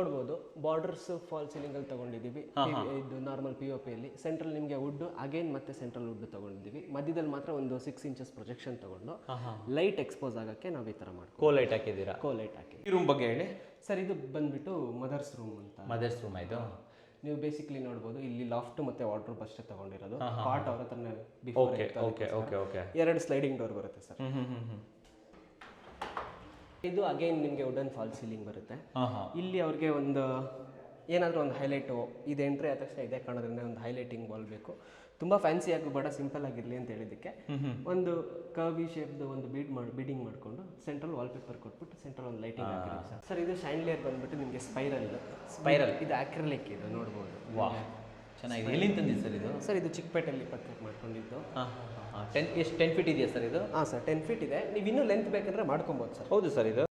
ನೋಡ್ಬೋದು borders fall ceiling ಅಲ್ಲಿ ತಗೊಂಡಿದ್ದೀವಿ. ಇದು ನಾರ್ಮಲ್ POP ಅಲ್ಲಿ ಸೆಂಟ್ರಲ್ ನಿಮಗೆ ವುಡ್ ಅಗೇನ್ ಮತ್ತೆ ಸೆಂಟ್ರಲ್ ವುಡ್ ತಗೊಂಡಿದ್ದೀವಿ. ಮಧ್ಯದಲ್ಲಿ ಮಾತ್ರ ಒಂದು 6 ಇಂಚಸ್ ಪ್ರೊಜೆಕ್ಷನ್ ತಗೊಂಡು ಲೈಟ್ ಎಕ್ಸ್ಪೋಸ್ ಆಗಕ್ಕೆ ನಾವು ಈ ತರ ಮಾಡ್ತೀವಿ. ಕೋಲೈಟ್ ಹಾಕಿದ್ದೀರಾ? ಕೋಲೈಟ್ ಹಾಕಿ. ಈ ರೂಮ್ ಬಗ್ಗೆ ಹೇಳಿ ಸರ್. ಇದು ಬಂದ್ಬಿಟ್ಟು ಮದರ್ಸ್ ರೂಮ್ ಅಂತ. ಮದರ್ಸ್ ರೂಮ್ ಇದು ನೀವು ಬೇಸಿಕಲಿ ನೋಡ್ಬೋದು ಇಲ್ಲಿ ಲಾಫ್ಟ್ ಮತ್ತೆ ವಾರ್ಡ್ರೋಬ್ ಅಷ್ಟೇ ತಗೊಂಡಿರೋದು. ಕಾಟ್ ಅವ್ರ ಹತ್ರನೇ ಎರಡು ಸ್ಲೈಡಿಂಗ್ ಡೋರ್ ಬರುತ್ತೆ ಸರ್. ಇದು ಅಗೈನ್ ನಿಮಗೆ ವುಡನ್ ಫಾಲ್ ಸೀಲಿಂಗ್ ಬರುತ್ತೆ. ಇಲ್ಲಿ ಅವ್ರಿಗೆ ಒಂದು ಏನಾದರೂ ಒಂದು ಹೈಲೈಟು ಇದು ಎಂಟ್ರಿ ಆದ ತಕ್ಷಣ ಇದೇ ಕಾಣೋದ್ರಿಂದ ಒಂದು ಹೈಲೈಟಿಂಗ್ ವಾಲ್ ಬೇಕು. ತುಂಬ ಫ್ಯಾನ್ಸಿ ಆಗಿ ಬೇಡ, ಸಿಂಪಲ್ ಆಗಿರಲಿ ಅಂತ ಹೇಳಿದ್ದಕ್ಕೆ ಒಂದು ಕರ್ವಿ ಶೇಪ್ದು ಒಂದು ಬೀಡಿಂಗ್ ಮಾಡಿಕೊಂಡು ಸೆಂಟ್ರಲ್ ವಾಲ್ ಪೇಪರ್ ಕೊಟ್ಬಿಟ್ಟು ಸೆಂಟ್ರಲ್ ಒಂದು ಲೈಟಿಂಗ್ ಹಾಕಿದ್ದೀವಿ ಸರ್. ಸರ್ ಇದು ಶ್ಯಾಂಡ್ಲಿಯರ್ ಬಂದ್ಬಿಟ್ಟು ನಿಮಗೆ ಸ್ಪೈರಲ್ ಇದು ಅಕ್ರಿಲಿಕ್ ಇದು ನೋಡ್ಬೋದು. ಚೆನ್ನಾಗಿದೆ. ಎಲ್ಲಿಂದ ತಂದಿದ್ದು ಸರ್ ಇದು? ಸರ್ ಇದು ಚಿಕ್ಕಪೇಟೆಯಲ್ಲಿ ಪರ್ಚೇಸ್ ಮಾಡ್ಕೊಂಡಿದ್ದು. 10 ಫೀಟ್ ಇದೆಯಾ ಸರ್ ಇದು? ಹಾಂ ಸರ್ 10 ಫೀಟ್ ಇದೆ. ನೀವು ಇನ್ನೂ ಲೆಂತ್ ಬೇಕಂದ್ರೆ ಮಾಡ್ಕೊಬೋದು ಸರ್. ಹೌದು ಸರ್. ಇದು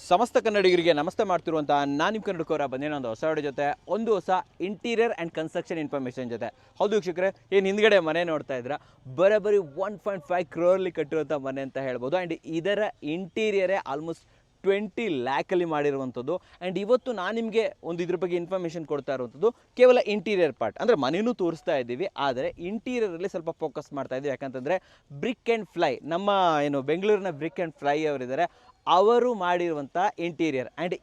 ಸಮಸ್ತ ಕನ್ನಡಿಗರಿಗೆ ನಮಸ್ತೆ ಮಾಡ್ತಿರುವಂಥ ನಾನು ನಿಮ್ಮ ಕನ್ನಡಕೋರ ಬಂದೇನೋ ಒಂದು ಹೊಸ ವಿಡಿಯೋ ಜೊತೆ, ಒಂದು ಹೊಸ ಇಂಟೀರಿಯರ್ ಆ್ಯಂಡ್ ಕನ್ಸ್ಟ್ರಕ್ಷನ್ ಇನ್ಫಾರ್ಮೇಷನ್ ಜೊತೆ. ಹೌದು ವೀಕ್ಷಕರೇ, ಏನು ಹಿಂದ್ಗಡೆ ಮನೆ ನೋಡ್ತಾ ಇದ್ದೀರಾ, ಬರೋಬ್ಬರಿ 1.5 crore ಕಟ್ಟಿರುವಂಥ ಮನೆ ಅಂತ ಹೇಳ್ಬೋದು. ಆ್ಯಂಡ್ ಇದರ ಇಂಟೀರಿಯರೇ ಆಲ್ಮೋಸ್ಟ್ 20 lakhಲ್ಲಿ ಮಾಡಿರುವಂಥದ್ದು. ಆ್ಯಂಡ್ ಇವತ್ತು ನಾನು ನಿಮಗೆ ಒಂದು ಇದ್ರ ಬಗ್ಗೆ ಇನ್ಫಾರ್ಮೇಷನ್ ಕೊಡ್ತಾ ಇರುವಂಥದ್ದು ಕೇವಲ ಇಂಟೀರಿಯರ್ ಪಾರ್ಟ್, ಅಂದರೆ ಮನೆಯೂ ತೋರಿಸ್ತಾ ಇದ್ದೀವಿ, ಆದರೆ ಇಂಟೀರಿಯರಲ್ಲಿ ಸ್ವಲ್ಪ ಫೋಕಸ್ ಮಾಡ್ತಾ ಇದ್ದೀವಿ. ಯಾಕಂತಂದರೆ ಬ್ರಿಕ್ ಆ್ಯಂಡ್ ಫ್ಲೈ, ನಮ್ಮ ಏನು ಬೆಂಗಳೂರಿನ ಬ್ರಿಕ್ ಆ್ಯಂಡ್ ಫ್ಲೈ ಅವರಿದ್ದಾರೆ, ಅವರು ಮಾಡಿರುವಂಥ ಇಂಟೀರಿಯರ್. ಆ್ಯಂಡ್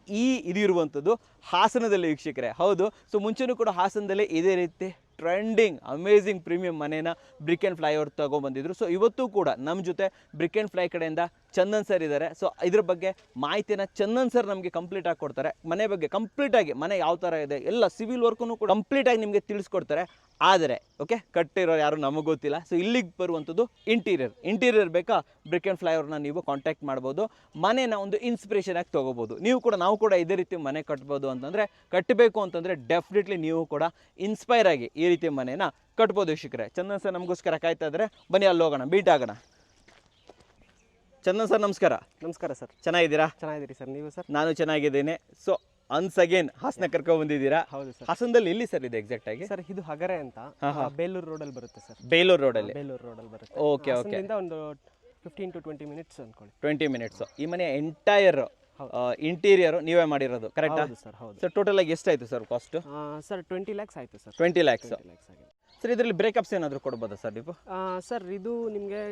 ಇದಿರುವಂಥದ್ದು ಹಾಸನದಲ್ಲಿ ವೀಕ್ಷಕರೇ. ಹೌದು, ಸೊ ಮುಂಚೆನೂ ಕೂಡ ಹಾಸನದಲ್ಲಿ ಇದೇ ರೀತಿ ಟ್ರೆಂಡಿಂಗ್ ಅಮೇಝಿಂಗ್ ಪ್ರೀಮಿಯಂ ಮನೇನ ಬ್ರಿಕ್ ಆ್ಯಂಡ್ ಫ್ಲೈ ಅವ್ರು ತೊಗೊಂಬಂದಿದ್ರು. ಸೊ ಇವತ್ತು ಕೂಡ ನಮ್ಮ ಜೊತೆ ಬ್ರಿಕ್ ಆ್ಯಂಡ್ ಫ್ಲೈ ಕಡೆಯಿಂದ ಚಂದನ್ ಸರ್ ಇದ್ದಾರೆ. ಸೊ ಇದ್ರ ಬಗ್ಗೆ ಮಾಹಿತಿನ ಚಂದನ್ ಸರ್ ನಮಗೆ ಕಂಪ್ಲೀಟಾಗಿ ಕೊಡ್ತಾರೆ. ಮನೆ ಬಗ್ಗೆ ಕಂಪ್ಲೀಟಾಗಿ, ಮನೆ ಯಾವ ಥರ ಇದೆ ಎಲ್ಲ ಸಿವಿಲ್ ವರ್ಕೂ ಕೂಡ ಕಂಪ್ಲೀಟಾಗಿ ನಿಮಗೆ ತಿಳಿಸ್ಕೊಡ್ತಾರೆ. ಆದರೆ ಓಕೆ, ಕಟ್ಟಿರೋರು ಯಾರು ನಮಗೆ ಗೊತ್ತಿಲ್ಲ. ಸೊ ಇಲ್ಲಿಗೆ ಬರುವಂಥದ್ದು ಇಂಟೀರಿಯರ್ ಬೇಕಾ, ಬ್ರಿಕ್ ಆ್ಯಂಡ್ ಫ್ಲೈ ಅವ್ರನ್ನ ನೀವು ಕಾಂಟ್ಯಾಕ್ಟ್ ಮಾಡ್ಬೋದು. ಮನೇನ ಒಂದು ಇನ್ಸ್ಪಿರೇಷನ್ ಆಗಿ ತೊಗೋಬೋದು. ನಾವು ಕೂಡ ಇದೇ ರೀತಿ ಮನೆ ಕಟ್ಬೋದು ಅಂತಂದರೆ, ಕಟ್ಟಬೇಕು ಅಂತಂದರೆ ಡೆಫಿನೆಟ್ಲಿ ನೀವು ಕೂಡ ಇನ್ಸ್ಪೈರ್ ಆಗಿ ಈ ರೀತಿ ಮನೇನ ಕಟ್ಬೋದು ವೀಕ್ಷಕರೇ. ಚಂದನ್ ಸರ್ ನಮಗೋಸ್ಕರ ಕಾಯ್ತಾ ಇದ್ದಾರೆ, ಬನ್ನಿ ಅಲ್ಲಿ ಹೋಗೋಣ, ಮೀಟ್ ಆಗೋಣ. ಚಂದನ್ ಸರ್ ನಮಸ್ಕಾರ. ನಮಸ್ಕಾರ ಸರ್. ಚೆನ್ನಾಗಿದ್ದೀರಾ? ಚೆನ್ನಾಗಿದ್ದೀರಿ ಸರ್, ನೀವು ಸರ್? ನಾನು ಚೆನ್ನಾಗಿದ್ದೇನೆ. ಸೊ ಒನ್ಸ್ ಅಗೇನ್ ಹಾಸನ ಕರ್ಕೊಂಡು ಬಂದಿದ್ದೀರಾ. ಹೌದು ಸರ್. ಹಾಸನದಲ್ಲಿ ಎಲ್ಲಿ ಸರ್ ಇದೆ ಎಕ್ಸಾಕ್ಟ್ ಆಗಿ? ಸರ್ ಇದು ಹಗರೆ ಅಂತ ಬೇಲೂರು ರೋಡಲ್ಲಿ ಬರುತ್ತೆ ಸರ್. ಬೇಲೂರು ರೋಡಲ್ಲಿ ಬರುತ್ತೆ. ಓಕೆ. ಒಂದು 15 to 20 minutes ಅನ್ಕೊಳ್ಳಿ. 20 minutes. ಈ ಮನೆ ಎಂಟೈರ್ ಇಂಟೀರಿಯರ್ ನೀವೇ ಮಾಡಿರೋದು ಕರೆಕ್ಟಾ? ಹೌದು ಸರ್, ಹೌದು. ಸರ್ ಟೋಟಲ್ ಆಗಿ ಎಷ್ಟಾಯ್ತು ಸರ್ ಕಾಸ್ಟ್? ಸರ್ 20 lakhs ಆಯಿತು ಸರ್. 20 lakhs. ಸರ್ ಇದರಲ್ಲಿ ಬ್ರೇಕಪ್ಸ್ ಏನಾದರೂ ಕೊಡ್ಬೋದಾ ಸರ್ ನೀವು? ಸರ್ ಇದು ನಿಮಗೆ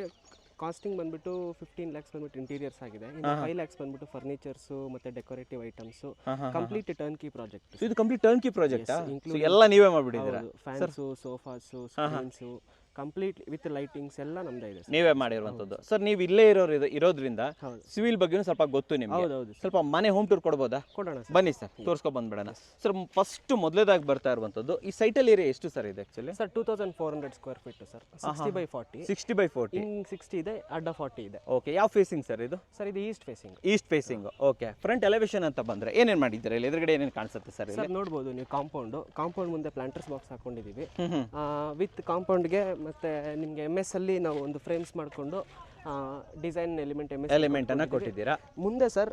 ಕಾಸ್ಟಿಂಗ್ ಬಂದ್ಬಿಟ್ಟು 15 lakhs ಬಂದ್ಬಿಟ್ಟು ಇಂಟೀರಿಯರ್ಸ್ ಆಗಿದೆ. 5 lakhs ಬಂದ್ಬಿಟ್ಟು ಫರ್ನಿಚರ್ಸು ಮತ್ತೆ decorative items, complete turnkey project. ಇದು ಕಂಪ್ಲೀಟ್ ಟರ್ನ್ಕಿ ಪ್ರಾಜೆಕ್ಟ್ ಎಲ್ಲ ನೀವೇ ಮಾಡಿಬಿಟ್ಟಿದ್ದೀರಾ? Fans, sofas, screens, complete with lightings ಎಲ್ಲ ನಮ್ದೇ ಇದೆ. ನೀವೇ ಮಾಡಿರುವಂಥದ್ದು. ಸರ್ ನೀವು ಇಲ್ಲೇ ಇರೋದ್ರಿಂದ ಸಿವಿಲ್ ಬಗ್ಗೆನೂ ಸ್ವಲ್ಪ ಗೊತ್ತು ನಿಮಗೆ. ಸ್ವಲ್ಪ ಮನೆ ಹೋಮ್ ಟೂರ್ ಕೊಡ್ಬೋದಾ? ಕೊಡೋಣ. ಬನ್ನಿ ಸರ್, ತೋರಿಸ್ಕೊ ಬಂದ್ಬಿಡೋಣ. ಸರ್ ಫಸ್ಟ್ ಮೊದಲೇದಾಗಿ ಬರ್ತಾ ಇರುವಂಥದ್ದು ಈ ಸೈಟಲ್ಲಿ ಏರಿಯಾ ಎಷ್ಟು ಸರ್ ಇದೆ actually? Sir 2400 square feet sir. 60/40. 60/40. 60 ಇದೆ, ಅಡ್ಡ 40 ಇದೆ. ಓಕೆ. ಯಾವ ಫೇಸಿಂಗ್ ಸರ್ ಇದು? ಸರ್ ಇದು East facing. East facing. Okay. Front elevation ಅಂತ ಬಂದರೆ ಏನೇನು ಮಾಡಿದ್ದಾರೆ ಇಲ್ಲಿ? ಎದುರುಗಡೆ ಏನೇನು ಕಾಣಿಸುತ್ತೆ ಸರ್? ಸರ್ ನೋಡ್ಬೋದು ನೀವು, ಕಾಂಪೌಂಡ್ ಮುಂದೆ ಪ್ಲಾಂಟರ್ಸ್ ಬಾಕ್ಸ್ ಹಾಕೊಂಡಿದ್ದೀವಿ. ವಿತ್ ಕಾಂಪೌಂಡ್ಗೆ ಮತ್ತೆ ನಿಮಗೆ MS ಅಲ್ಲಿ ನಾವು ಒಂದು ಫ್ರೇಮ್ಸ್ ಮಾಡಿಕೊಂಡು ಡಿಸೈನ್ ಎಲಿಮೆಂಟ್ ಅನ್ನು ಕೊಟ್ಟಿದ್ದೀರಾ. ಮುಂದೆ ಸರ್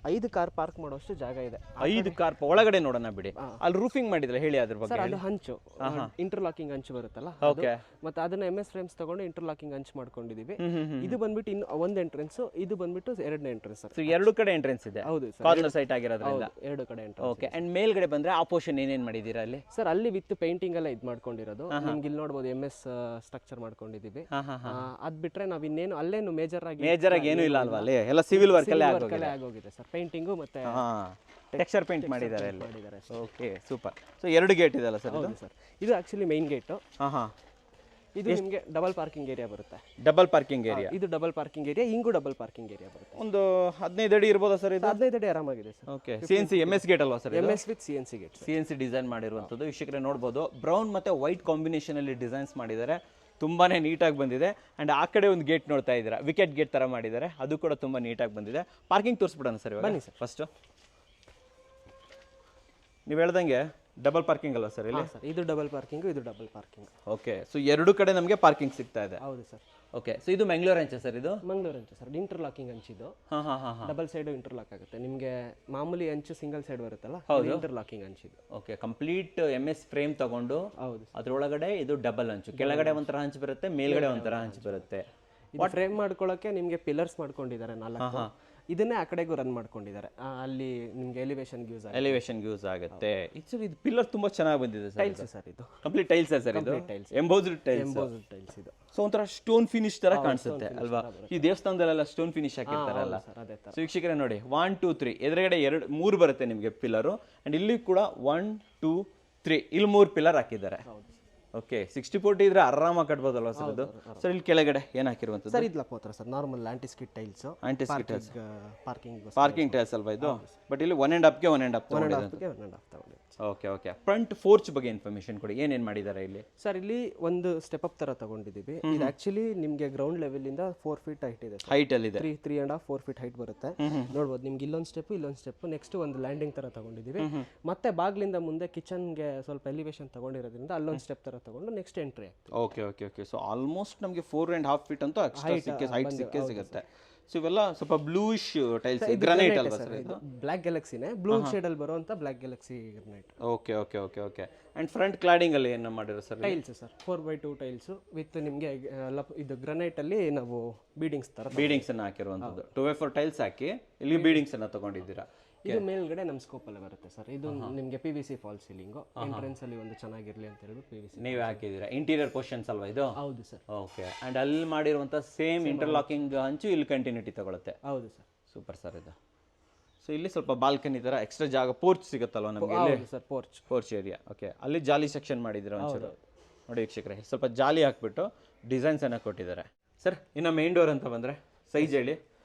5 ಕಾರ್ ಪಾರ್ಕ್ ಮಾಡೋಷ್ಟು ಜಾಗ ಇದೆ 5 ಕಾರ್ ಒಳಗಡೆ ನೋಡೋಣ ಬಿಡಿ. ಅಲ್ಲಿ ರೂಫಿಂಗ್ ಮಾಡಿದ್ರೆ ಹೇಳಿ ಅದ್ರ ಬಗ್ಗೆ. ಸರ್ ಅದು ಹಂಚು ಇಂಟರ್ಲಾಕಿಂಗ್ ಹಂಚು ಬರುತ್ತಲ್ಲ ಓಕೆ. ಮತ್ತೆ ಅದನ್ನ MS ಫ್ರೇಮ್ಸ್ ತಗೊಂಡು ಇಂಟರ್ಲಾಕಿಂಗ್ ಹಂಚು ಮಾಡ್ಕೊಂಡಿದೀವಿ. ಇದು ಬಂದ್ಬಿಟ್ಟು ಇನ್ನು ಒಂದು ಎಂಟ್ರೆನ್ಸ್, ಇದು ಬಂದ್ಬಿಟ್ಟು ಎರಡನೇ ಎಂಟ್ರೆನ್ಸ್ ಸರ್. ಸೊ ಎರಡು ಕಡೆ ಎಂಟ್ರೆನ್ಸ್ ಇದೆ. ಹೌದು ಸರ್, ಕಾರ್ನರ್ ಸೈಟ್ ಆಗಿರೋದ್ರಿಂದ. ಎರಡು ಕಡೆ ಎಂಟ್ರೆನ್ಸ್. ಓಕೆ. ಅಂಡ್ ಮೇಲ್ಗಡೆ ಬಂದ್ರೆ ಆ ಪೋರ್ಷನ್ ಏನೇನ್ ಮಾಡಿದೀರಾ ಅಲ್ಲಿ? ಸರ್ ಅಲ್ಲಿ ವಿತ್ ಪೇಂಟಿಂಗ್ ಎಲ್ಲ ಇದು ಮಾಡ್ಕೊಂಡಿರೋದು. ನಿಮ್ಗೆ ಇಲ್ಲಿ ನೋಡ್ಬೋದು MS ಸ್ಟ್ರಕ್ಚರ್ ಮಾಡ್ಕೊಂಡಿದೀವಿ. ಅದ್ ಬಿಟ್ರೆ ನಾವ್ ಇನ್ನೇನು ಅಲ್ಲೇನು ಮೇಜರ್ ಆಗಿ ಏನು ಇಲ್ಲ ಅಲ್ವಾ ಅಲ್ಲಿ? ಎಲ್ಲ ಸಿವಿಲ್ ವರ್ಕ್ ಅಲ್ಲೇ ಆಗೋಗಿದೆ ಸರ್. ಪೇಂಟಿಂಗು ಮತ್ತೆ ಟೆಕ್ಸ್ಚರ್ ಪೇಂಟ್ ಮಾಡಿದ್ದಾರೆ ಅಲ್ಲಿ. Okay, super. ಸೊ ಎರಡು ಗೇಟ್ ಇದೆ ಅಲ್ಲ ಸರ್? ಹೌದು ಸರ್. ಇದು ಆಕ್ಚುಲಿ ಮೈನ್ ಗೇಟ್. ಇದು ನಿಮಗೆ ಡಬಲ್ ಪಾರ್ಕಿಂಗ್ ಏರಿಯಾ ಬರುತ್ತೆ. Double parking area. ಇದು ಡಬಲ್ ಪಾರ್ಕಿಂಗ್ ಏರಿಯಾ, ಹಿಂಗೂ ಡಬಲ್ ಪಾರ್ಕಿಂಗ್ ಏರಿಯಾ ಬರುತ್ತೆ. ಒಂದು 15 ಅಡಿ ಇರ್ಬೋದಾ ಸರ್ ಇದು? 15 ಅಡಿ ಆರಾಮಾಗಿದೆ sir. Okay. CNC MS gate ಅಲ್ವಾ sir? MS with CNC gate. CNC design ಮಾಡಿರುವಂಥದ್ದು ವೀಕ್ಷಕರೇ ನೋಡ್ಬೋದು. ಬ್ರೌನ್ ಮತ್ತೆ ವೈಟ್ ಕಾಂಬಿನೇಷನ್ ಅಲ್ಲಿ ಡಿಸೈನ್ಸ್ ಮಾಡಿದ್ದಾರೆ. ತುಂಬಾನೇ ನೀಟಾಗಿ ಬಂದಿದೆ. ಅಂಡ್ ಆ ಕಡೆ ಒಂದು ಗೇಟ್ ನೋಡ್ತಾ ಇದ್ದೀರಾ, ವಿಕೆಟ್ ಗೇಟ್ ತರ ಮಾಡಿದ್ದಾರೆ, ಅದು ಕೂಡ ತುಂಬಾ ನೀಟಾಗಿ ಬಂದಿದೆ. ಪಾರ್ಕಿಂಗ್ ತೋರಿಸ್ಬಿಡೋಣ ಸರ್ ಇವಾಗ. ಬನ್ನಿ ಸರ್. ಫಸ್ಟ್ ನೀವು ಹೇಳ್ದಂಗೆ ಡಬಲ್ ಪಾರ್ಕಿಂಗ್ ಅಲ್ವಾ ಸರ್ ಇಲ್ಲಿ? ಸರ್ ಇದು ಡಬಲ್ ಪಾರ್ಕಿಂಗ್, ಇದು ಡಬಲ್ ಪಾರ್ಕಿಂಗ್. ಓಕೆ. ಸೊ ಎರಡು ಕಡೆ ನಮಗೆ ಪಾರ್ಕಿಂಗ್ ಸಿಗ್ತಾ ಇದೆ. ಹೌದು ಸರ್. ಓಕೆ. ಸೊ ಇದು ಮಂಗಳೂರು ಹಂಚ ಸರ್? ಇದು ಮಂಗಳೂರು ಹಂಚು ಸರ್. ಇಂಟರ್ಲಾಕಿಂಗ್ ಹಂಚಿದ್ದು. ಡಬಲ್ ಸೈಡ್ ಇಂಟರ್ಲಾಕ್ ಆಗುತ್ತೆ. ನಿಮಗೆ ಮಾಮೂಲಿ ಹಂಚು ಸಿಂಗಲ್ ಸೈಡ್ ಬರುತ್ತಲ್ಲ, ಇಂಟರ್ಲಾಕಿಂಗ್ ಹಂಚಿದ್ದು. ಓಕೆ. ಕಂಪ್ಲೀಟ್ MS ಫ್ರೇಮ್ ತಗೊಂಡು ಹೌದು ಅದ್ರೊಳಗಡೆ ಇದು ಡಬಲ್ ಹಂಚು, ಕೆಳಗಡೆ ಒಂಥರ ಹಂಚು ಬರುತ್ತೆ, ಮೇಲ್ಗಡೆ ಒಂಥರ ಹಂಚು ಬರುತ್ತೆ. ಫ್ರೇಮ್ ಮಾಡ್ಕೊಳ್ಳೋಕೆ ನಿಮಗೆ ಪಿಲ್ಲರ್ಸ್ ಮಾಡ್ಕೊಂಡಿದ್ದಾರೆ 4. ಇದನ್ನೇ ಆ ಕಡೆಗೂ ರನ್ ಮಾಡ್ಕೊಂಡಿದ್ದಾರೆ. ಅಲ್ಲಿ ನಿಮ್ಗೆ ಎಲಿವೇಶನ್ ಯೂಸ್ ಆಗುತ್ತೆ. ಇದು ಪಿಲ್ಲರ್ ತುಂಬಾ ಚೆನ್ನಾಗಿ ಬಂದಿದೆ ಸರ್. ಟೈಲ್ಸ್ ಸರ್, ಇದು ಕಂಪ್ಲೀಟ್ ಟೈಲ್ಸ್ ಸರ್. ಇದು ಎಂಬೋಸ್ಡ್ ಟೈಲ್ಸ್ ಇದು. ಸೊ ಒಂಥರ ಸ್ಟೋನ್ ಫಿನಿಶ್ ತರ ಕಾಣಿಸುತ್ತೆ ಅಲ್ವಾ? ಈ ದೇವಸ್ಥಾನದಲ್ಲೆಲ್ಲ ಸ್ಟೋನ್ ಫಿನಿಶ್ ಹಾಕಿರ್ತಾರಲ್ಲ. ಸೊ ವೀಕ್ಷಕರೇ ನೋಡಿ, 1 2 3 ಎದುರುಗಡೆ 3 ಬರುತ್ತೆ ನಿಮಗೆ ಪಿಲ್ಲರು. ಅಂಡ್ ಇಲ್ಲಿ ಕೂಡ 1 2 3 ಇಲ್ಲಿ 3 ಪಿಲ್ಲರ್ ಹಾಕಿದ್ದಾರೆ. ಓಕೆ. 60 ಇದ್ರೆ ಆರಾಮಾಗಿ ಕಟ್ಬೋದಲ್ವಾ ಸರ್ ಇದು? ಸರ್ ಇಲ್ಲಿ ಕೆಳಗಡೆ ಏನು ಹಾಕಿರುವಂಥದ್ದು ಸರ್? ಇದು ಲಕ್ಕೋತ್ರ sir, normal antiskid tiles. Antiskid tiles parking tiles ಅಲ್ವಾ ಇದು? ಬಟ್ ಇಲ್ಲಿ 1.5 ಗೆ 1.5 ತಗೊಂಡಿದೆ. ಓಕೆ. ಓಕೆ. ಫ್ರಂಟ್ ಫೋರ್ಚ್ ಬಗ್ಗೆ ಇನ್ಫಾರ್ಮೇಶನ್ ಕೊಡಿ, ಏನೇನು ಮಾಡಿದ್ದಾರೆ ಇಲ್ಲಿ? ಸರ್ ಇಲ್ಲಿ ಒಂದು ಸ್ಟೆಪ್ ಅಪ್ ತರ ತಗೊಂಡಿದ್ದೀವಿ. ಇದು ಆಕ್ಚುಲಿ ನಿಮಗೆ ಗ್ರೌಂಡ್ ಲೆವೆಲ್ ಇಂದ 4 ಫೀಟ್ ಹೈಟ್ ಇದೆ. ಹೈಟ್ ಅಲ್ಲಿ ಇದೆ. 3.5 4 ಫೀಟ್ ಹೈಟ್ ಬರುತ್ತೆ. ನೋಡ್ಬೋದು ನಿಮ್ಗೆ ಇಲ್ಲೊಂದು ಸ್ಟೆಪ್ ನೆಕ್ಸ್ಟ್ ಒಂದು ಲ್ಯಾಂಡಿಂಗ್ ತರ ತಗೊಂಡಿದ್ದೀವಿ. ಮತ್ತೆ ಬಾಗ್ಲಿಂದ ಮುಂದೆ ಕಿಚನ್ಗೆ ಸ್ವಲ್ಪ ಎಲಿವೇಶನ್ ತಗೊಂಡಿರೋದ್ರಿಂದ ಅಲ್ಲೊಂದು ಸ್ಟೆಪ್ ತರ ತಗೊಂಡು ನೆಕ್ಸ್ಟ್ ಎಂಟ್ರಿ ಆಗ್ತದೆ. Okay. Okay. Okay. So almost ನಮಗೆ 4.5 ಫೀಟ್ ಅಂತೂ ಹೈಟ್ ಸಿಕ್ಕೇ ಸಿಗುತ್ತೆ. ಸೊ ಇವೆಲ್ಲ ಸ್ವಲ್ಪ ಬ್ಲೂಯಿಶ್ ಟೈಲ್ಸ್, ಗ್ರಾನೈಟ್ ಅಲ್ವಾ ಸರ್ ಇದು? ಬ್ಲಾಕ್ ಗ್ಯಾಲಕ್ಸಿನೇ, ಬ್ಲೂ ಶೇಡ್ ಅಲ್ಲಿ ಬರುವಂತ black galaxy granite. Okay. Okay. Okay. Okay. And front cladding ಅಲ್ಲಿ ಏನು ಮಾಡಿರೋ ಸರ್? Tiles sir, 4x2 tiles with ನಿಮಗೆ ಇದು ಗ್ರಾನೈಟ್ ಅಲ್ಲಿ ನಾವು ಬೀಡಿಂಗ್ಸ್ ಅನ್ನ ಹಾಕಿರುವಂತದ್ದು. 2x4 ಟೈಲ್ಸ್ ಹಾಕಿ ಇಲ್ಲಿ ಬೀಡಿಂಗ್ಸ್ ಅನ್ನ ತಗೊಂಡಿದ್ದೀರಾ. ಇದು ಮೇಲ್ಗಡೆ ನಮ್ಮ ಸ್ಕೋಪ್ ಅಲ್ಲಿ ಬರುತ್ತೆ ಸರ್. ಇದು ನಿಮಗೆ PVC ಫಾಲ್ ಸೀಲಿಂಗ್. ಎಂಟ್ರೆನ್ಸ್ ಅಲ್ಲಿ ಒಂದು ಚೆನ್ನಾಗಿರ್ಲಿ ಅಂತ ಹೇಳಿ PVC ನೀವೇ ಹಾಕಿದ್ದೀರಾ. ಇಂಟೀರಿಯರ್ ಪೋರ್ಷನ್ಸ್ ಅಲ್ವಾ ಇದು? ಹೌದು ಸರ್. ಓಕೆ. ಅಂಡ್ ಅಲ್ಲಿ ಮಾಡಿರುವಂತ ಸೇಮ್ ಇಂಟರ್ಲಾಕಿಂಗ್ ಹಂಚು ಇಲ್ಲಿ ಕಂಟಿನ್ಯೂಟಿ ತಗೊಳುತ್ತೆ. ಹೌದು ಸರ್. ಸೂಪರ್ ಸರ್ ಇದು. ಸೊ ಇಲ್ಲಿ ಸ್ವಲ್ಪ ಬಾಲ್ಕನಿ ತರ ಎಕ್ಸ್ಟ್ರಾ ಜಾಗ, ಪೋರ್ಚ್ ಸಿಗುತ್ತಲ್ವಾ ನಮಗೆ ಇಲ್ಲಿ? Sir porch area. ಓಕೆ. ಅಲ್ಲಿ ಜಾಲಿ ಸೆಕ್ಷನ್ ಮಾಡಿದ್ದೀರಾ ಒಂಚೂರು ನೋಡಿ ವೀಕ್ಷಕರೇ. ಸ್ವಲ್ಪ ಜಾಲಿ ಹಾಕ್ಬಿಟ್ಟು ಡಿಸೈನ್ಸ್ ಅನ್ನ ಕೊಟ್ಟಿದ್ದಾರೆ. ಸರ್ ಇನ್ನು ಮೇನ್ ಡೋರ್ ಅಂತ ಬಂದ್ರೆ ಸೈಜ್ ಹೇಳಿ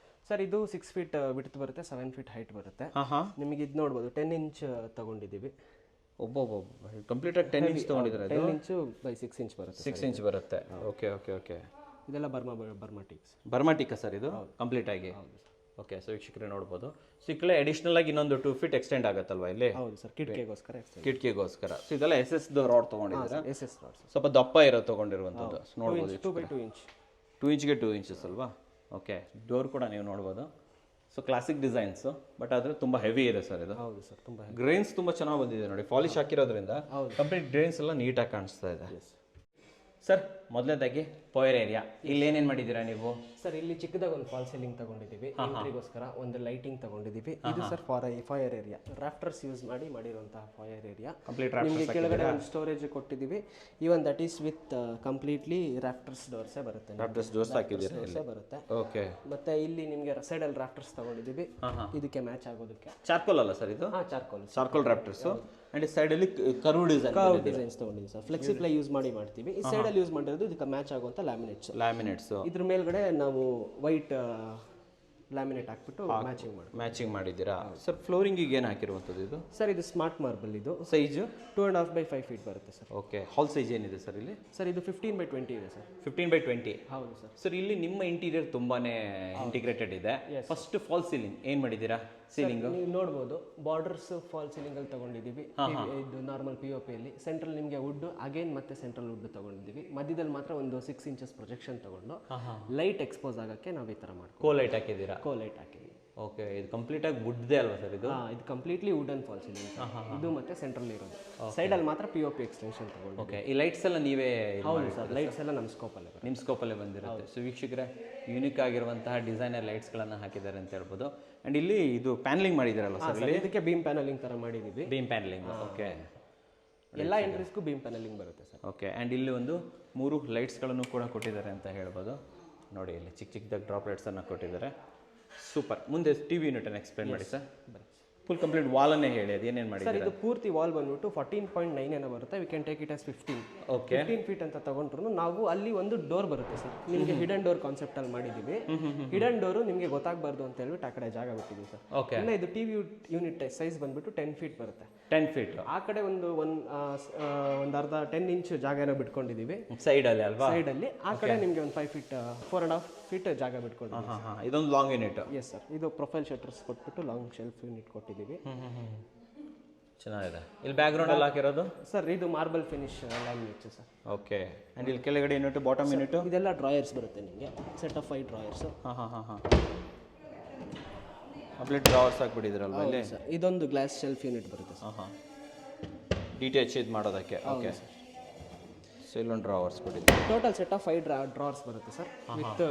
ಸರ್. ಇದು 6 ಫೀಟ್ ವಿಡ್ತ್ ಬರುತ್ತೆ, 7 ಫೀಟ್ ಹೈಟ್ ಬರುತ್ತೆ. ನಿಮಗೆ ಇದು ನೋಡ್ಬೋದು 10 ಇಂಚ್ ತಗೊಂಡಿದ್ದೀವಿ. ಕಂಪ್ಲೀಟ್ ಆಗಿ 10 ಇಂಚ್ ತಗೊಂಡಿದ್ದಾರೆ. 10 ಇಂಚು ಬೈ 6 ಇಂಚ್ ಬರುತ್ತೆ. 6 ಇಂಚ್ ಬರುತ್ತೆ. ಓಕೆ. ಓಕೆ. ಓಕೆ. ಇದೆಲ್ಲ ಬರ್ಮಾಟಿಕ್ ಸರ್ ಇದು ಕಂಪ್ಲೀಟ್ ಆಗಿ? ಓಕೆ. ಸೊ ವೀಕ್ಷಕರೇ ನೋಡ್ಬೋದು. ಸೊ ಈ ಕಡೆ ಅಡಿಷನಲ್ ಆಗಿ ಇನ್ನೊಂದು 2 ಫೀಟ್ ಎಕ್ಸ್ಟೆಂಡ್ ಆಗುತ್ತಲ್ವಾ ಇಲ್ಲಿ? ಹೌದು ಸರ್, ಕಿಟಕಿಗೋಸ್ಕರ. ಸೊ ಇದೆಲ್ಲ SS ರಾಡ್ ತಗೊಂಡಿದ್ದಾರೆ. SS ರಾಡ್ ಸ್ವಲ್ಪ ದಪ್ಪ ಇರೋ ತಗೊಂಡಿರುವಂಥದ್ದು ನೋಡ್ಬೋದು. 2 ಇಂಚ್ಗೆ 2 ಇಂಚಸ್ ಅಲ್ವಾ? ಓಕೆ. ಡೋರ್ ಕೂಡ ನೀವು ನೋಡ್ಬೋದು. ಸೊ ಕ್ಲಾಸಿಕ್ ಡಿಸೈನ್ಸ್, ಬಟ್ ಆದರೆ ತುಂಬ ಹೆವಿ ಇದೆ ಸರ್ ಇದು. ಹೌದು ಸರ್, ತುಂಬ ಗ್ರೈನ್ಸ್ ತುಂಬ ಚೆನ್ನಾಗಿ ಬಂದಿದೆ ನೋಡಿ. ಪಾಲಿಶ್ ಹಾಕಿರೋದ್ರಿಂದ ಕಂಪ್ಲೀಟ್ ಗ್ರೈನ್ಸ್ ಎಲ್ಲ ನೀಟಾಗಿ ಕಾಣಿಸ್ತಾ ಇದೆ. ಸರ್ ಮೊದಲನೇದಾಗಿ ಫೈರ್ ಏರಿಯಾ, ಇಲ್ಲಿ ಏನೇನು ಮಾಡಿದ್ದೀರಾ ನೀವು? ಸರ್ ಇಲ್ಲಿ ಚಿಕ್ಕದಾಗ ಒಂದು ಫಾಲ್ ಸೀಲಿಂಗ್ ತಗೊಂಡಿದ್ದೀವಿ, ಎಂಟ್ರಿಗೋಸ್ಕರ ಒಂದು ಲೈಟಿಂಗ್ ತಗೊಂಡಿದ್ದೀವಿ. ಇದು sir fire area, rafters use ಮಾಡಿರುವಂತಹ ಫೈರ್ ಏರಿಯಾ. ನಿಮಗೆ ಕೆಳಗಡೆ ಒಂದು ಸ್ಟೋರೇಜ್ ಕೊಟ್ಟಿದ್ದೀವಿ. Even that is with completely rafters ಡೋರ್ಸೇ ಬರುತ್ತೆ. ರಾಫ್ಟರ್ಸ್ ಡೋರ್ಸ್ ಹಾಕಿದ್ದೀರಾ ಬರುತ್ತೆ. ಓಕೆ. ಮತ್ತೆ ಇಲ್ಲಿ ನಿಮಗೆ ಸೈಡಲ್ಲಿ ರಾಫ್ಟರ್ಸ್ ತಗೊಂಡಿದ್ದೀವಿ, ಇದಕ್ಕೆ ಮ್ಯಾಚ್ ಆಗೋದಕ್ಕೆ. ಚಾರ್ಕೋಲ್ ಅಲ್ಲ ಸರ್ ಇದು? ಚಾರ್ಕೋಲ್ ರಾಫ್ಟರ್ಸ್. ಅಂಡ್ ಸೈಡಲ್ಲಿ ಕರ್ವ್ ಡಿಸೈನ್ಸ್ ತಗೊಂಡಿದ್ದೀವಿ ಸರ್. ಫ್ಲೆಕ್ಸಿಪ್ಲೈ ಯೂಸ್ ಮಾಡ್ತೀವಿ. ಈ ಸೈಡಲ್ಲಿ ಯೂಸ್ ಮಾಡಿರೋದು ಇದಕ್ಕೆ ಮ್ಯಾಚ್ ಆಗುವಂಥ ಲ್ಯಾಮಿನೇಟ್ಸ್. ಇದ್ರ ಮೇಲ್ಗಡೆ ನಾವು ವೈಟ್ ಲ್ಯಾಮಿನೇಟ್ ಹಾಕ್ಬಿಟ್ಟು ಮ್ಯಾಚಿಂಗ್ ಮಾಡಿದ್ದೀರಾ ಸರ್. ಫ್ಲೋರಿಂಗಿಗೆ ಏನು ಹಾಕಿರುವಂಥದ್ದು ಇದು? ಸರ್ ಇದು ಸ್ಮಾರ್ಟ್ ಮಾರ್ಬಲ್. ಇದು ಸೈಜು 2.5 by 5 ಫೀಟ್ ಬರುತ್ತೆ ಸರ್. ಓಕೆ. ಹಾಲ್ ಸೈಜ್ ಏನಿದೆ ಸರ್ ಇಲ್ಲಿ? ಸರ್ ಇದು 15 by 20 ಇದೆ ಸರ್. 15 by 20? ಹೌದು ಸರ್. ಸರ್ ಇಲ್ಲಿ ನಿಮ್ಮ ಇಂಟೀರಿಯರ್ ತುಂಬಾನೇ ಇಂಟಿಗ್ರೇಟೆಡ್ ಇದೆ. ಫಸ್ಟ್ ಫಾಲ್ ಸೀಲಿಂಗ್ ಏನು ಮಾಡಿದ್ದೀರಾ? ಸೀಲಿಂಗ್ ನೀವು ನೋಡ್ಬೋದು, ಬಾರ್ಡರ್ಸ್ ಫಾಲ್ ಸೀಲಿಂಗ್ ಅಲ್ಲಿ ತಗೊಂಡಿದ್ದೀವಿ. ಇದು ನಾರ್ಮಲ್ POP ಅಲ್ಲಿ. ಸೆಂಟ್ರಲ್ ನಿಮಗೆ ವುಡ್, ಅಗೇನ್ ಮತ್ತೆ ಸೆಂಟ್ರಲ್ ವುಡ್ ತಗೊಂಡಿದ್ದೀವಿ. ಮಧ್ಯದಲ್ಲಿ ಮಾತ್ರ ಒಂದು 6 ಇಂಚಸ್ ಪ್ರೊಜೆಕ್ಷನ್ ತಗೊಂಡು ಲೈಟ್ ಎಕ್ಸ್ಪೋಸ್ ಆಗಕ್ಕೆ ನಾವು ಈ ತರ ಮಾಡ್ತೀವಿ. ಕೋ ಲೈಟ್ ಹಾಕಿದ್ದೀರಾ? ಕೋ ಲೈಟ್ ಹಾಕಿದ್ದೀವಿ. ಓಕೆ, ಇದು ಕಂಪ್ಲೀಟಾಗಿ ವುಡ್ದೇ ಅಲ್ವಾ ಸರ್ ಇದು? ಇದು ಕಂಪ್ಲೀಟ್ಲಿ ವುಡನ್ ಫಾಲ್ ಸೀಲಿಂಗ್. ಇದು ಮತ್ತೆ ಸೆಂಟ್ರಲ್ ಇರೋದು, ಸೈಡಲ್ಲಿ ಮಾತ್ರ POP ಎಕ್ಸ್ಟೆನ್ಷನ್ ತಗೊಂಡು. ಓಕೆ, ಈ ಲೈಟ್ಸ್ ಎಲ್ಲ ನೀವೇ? ಹೌದು ಸರ್, ಲೈಟ್ಸ್ ಎಲ್ಲ ನಮ್ಮ ಸ್ಕೋಪಲ್ಲೇ ಬರುತ್ತೆ. ನಿಮ್ಮ ಸ್ಕೋಪಲ್ಲೇ ಬಂದಿರುತ್ತೆ. ಸೊ ವೀಕ್ಷಕರೇ, ಯೂನಿಕ್ ಆಗಿರುವಂತಹ ಡಿಸೈನರ್ ಲೈಟ್ಸ್ಗಳನ್ನು ಹಾಕಿದ್ದಾರೆ ಅಂತ ಹೇಳ್ಬೋದು. ಆ್ಯಂಡ್ ಇಲ್ಲಿ ಇದು ಪ್ಯಾನಲಿಂಗ್ ಮಾಡಿದಾರಲ್ಲ ಸರ್? ಇಲ್ಲಿ ಇದಕ್ಕೆ ಬೀಮ್ ಪ್ಯಾನಲಿಂಗ್ ಥರ ಮಾಡಿದ್ದೀವಿ. Beam panelling, okay. ಎಲ್ಲ ಎಂಟ್ರೀಸ್ಗೂ ಬೀಮ್ ಪ್ಯಾನಲಿಂಗ್ ಬರುತ್ತೆ ಸರ್. ಓಕೆ, ಆ್ಯಂಡ್ ಇಲ್ಲಿ ಒಂದು 3 ಲೈಟ್ಸ್ಗಳನ್ನು ಕೂಡ ಕೊಟ್ಟಿದ್ದಾರೆ ಅಂತ ಹೇಳ್ಬೋದು. ನೋಡಿ, ಇಲ್ಲಿ ಚಿಕ್ಕ ಚಿಕ್ಕದಾಗಿ ಡ್ರಾಪ್ ಲೈಟ್ಸನ್ನು ಕೊಟ್ಟಿದ್ದಾರೆ. ಸೂಪರ್. ಮುಂದೆ TV ಯೂನಿಟನ್ನು ಎಕ್ಸ್ಪ್ಲೇನ್ ಮಾಡಿ ಸರ್. ಫುಲ್ ಕಂಪ್ಲೀಟ್ ವಾಲನ್ನೇ ಹೇಳಿ, ಅದು ಏನೇನು ಮಾಡಿ ಸರ್. ಇದು ಪೂರ್ತಿ ವಾಲ್ ಬಂದ್ಬಿಟ್ಟು 14.9 ಏನೋ ಬರುತ್ತೆ. We can take it as 15. Okay, 15 feet ಅಂತ ತಗೊಂಡ್ರು ನಾವು ಅಲ್ಲಿ ಒಂದು ಡೋರ್ ಬರುತ್ತೆ ಸರ್. ನಿಮಗೆ ಹಿಡನ್ ಡೋರ್ ಕಾನ್ಸೆಪ್ಟ್ ಅಲ್ಲಿ ಮಾಡಿದೀವಿ. ಹಿಡನ್ ಡೋರು ನಿಮಗೆ ಗೊತ್ತಾಗಬಾರ್ದು ಅಂತ ಹೇಳ್ಬಿಟ್ಟು ಆ ಕಡೆ ಜಾಗ ಬಿಟ್ಟಿದ್ದೀವಿ ಸರ್. ಓಕೆ. ಇನ್ನು ಇದು TV ಯೂನಿಟ್ ಸೈಜ್ ಬಂದ್ಬಿಟ್ಟು 10 ಫೀಟ್ ಬರುತ್ತೆ. 10 ಫೀಟ್. ಆ ಕಡೆ ಒಂದು ಅರ್ಧ 10 ಇಂಚ್ ಜಾಗನ ಬಿಟ್ಕೊಂಡಿದ್ದೀವಿ ಸೈಡಲ್ಲಿ ಅಲ್ವಾ? ಸೈಡಲ್ಲಿ. ಆ ಕಡೆ ನಿಮಗೆ ಒಂದು 5 ಫೀಟ್ 4.5 ಫೀಟ್ ಜಾಗ ಬಿಟ್ಕೊಂಡಿದ್ದೀವಿ. ಇದೊಂದು ಲಾಂಗ್ ಯೂನಿಟ್. Yes sir. ಇದು ಪ್ರೊಫೈಲ್ ಶಟರ್ಸ್ ಕೊಟ್ಬಿಟ್ಟು ಲಾಂಗ್ ಶೆಲ್ಫ್ ಯೂನಿಟ್ ಕೊಟ್ಟಿದ್ದೀವಿ. ಚೆನ್ನಾಗಿದೆ. ಇಲ್ಲಿ ಬ್ಯಾಕ್ಗ್ರೌಂಡ್ ಅಲ್ಲಿ ಹಾಕಿರೋದು ಸರ್, ಇದು marble finish laminates sir. Okay. And ಇಲ್ಲಿ ಕೆಳಗಡೆ ಯೂನಿಟ್, ಬಾಟಮ್ ಯೂನಿಟ್, ಇದೆಲ್ಲ ಡ್ರಾಯರ್ಸ್ ಬರುತ್ತೆ ನಿಮಗೆ. Set of 5 drawers. Complete drawers ಹಾಕ್ಬಿಟ್ಟಿದ್ರಲ್ವ ಇಲ್ಲಿ? ಇದೊಂದು ಗ್ಲಾಸ್ ಶೆಲ್ಫ್ ಯೂನಿಟ್ ಬರುತ್ತೆ ಸರ್. DTH ಇದು ಮಾಡೋದಕ್ಕೆ. ಓಕೆ. ಸೊ ಇಲ್ಲೊಂದು ಡ್ರಾವರ್ಸ್ ಕೊಟ್ಟಿದ್ದೀವಿ. ಟೋಟಲ್ ಸೆಟ್ ಆಫ್ 5 ಡ್ರಾವರ್ಸ್ ಬರುತ್ತೆ sir, with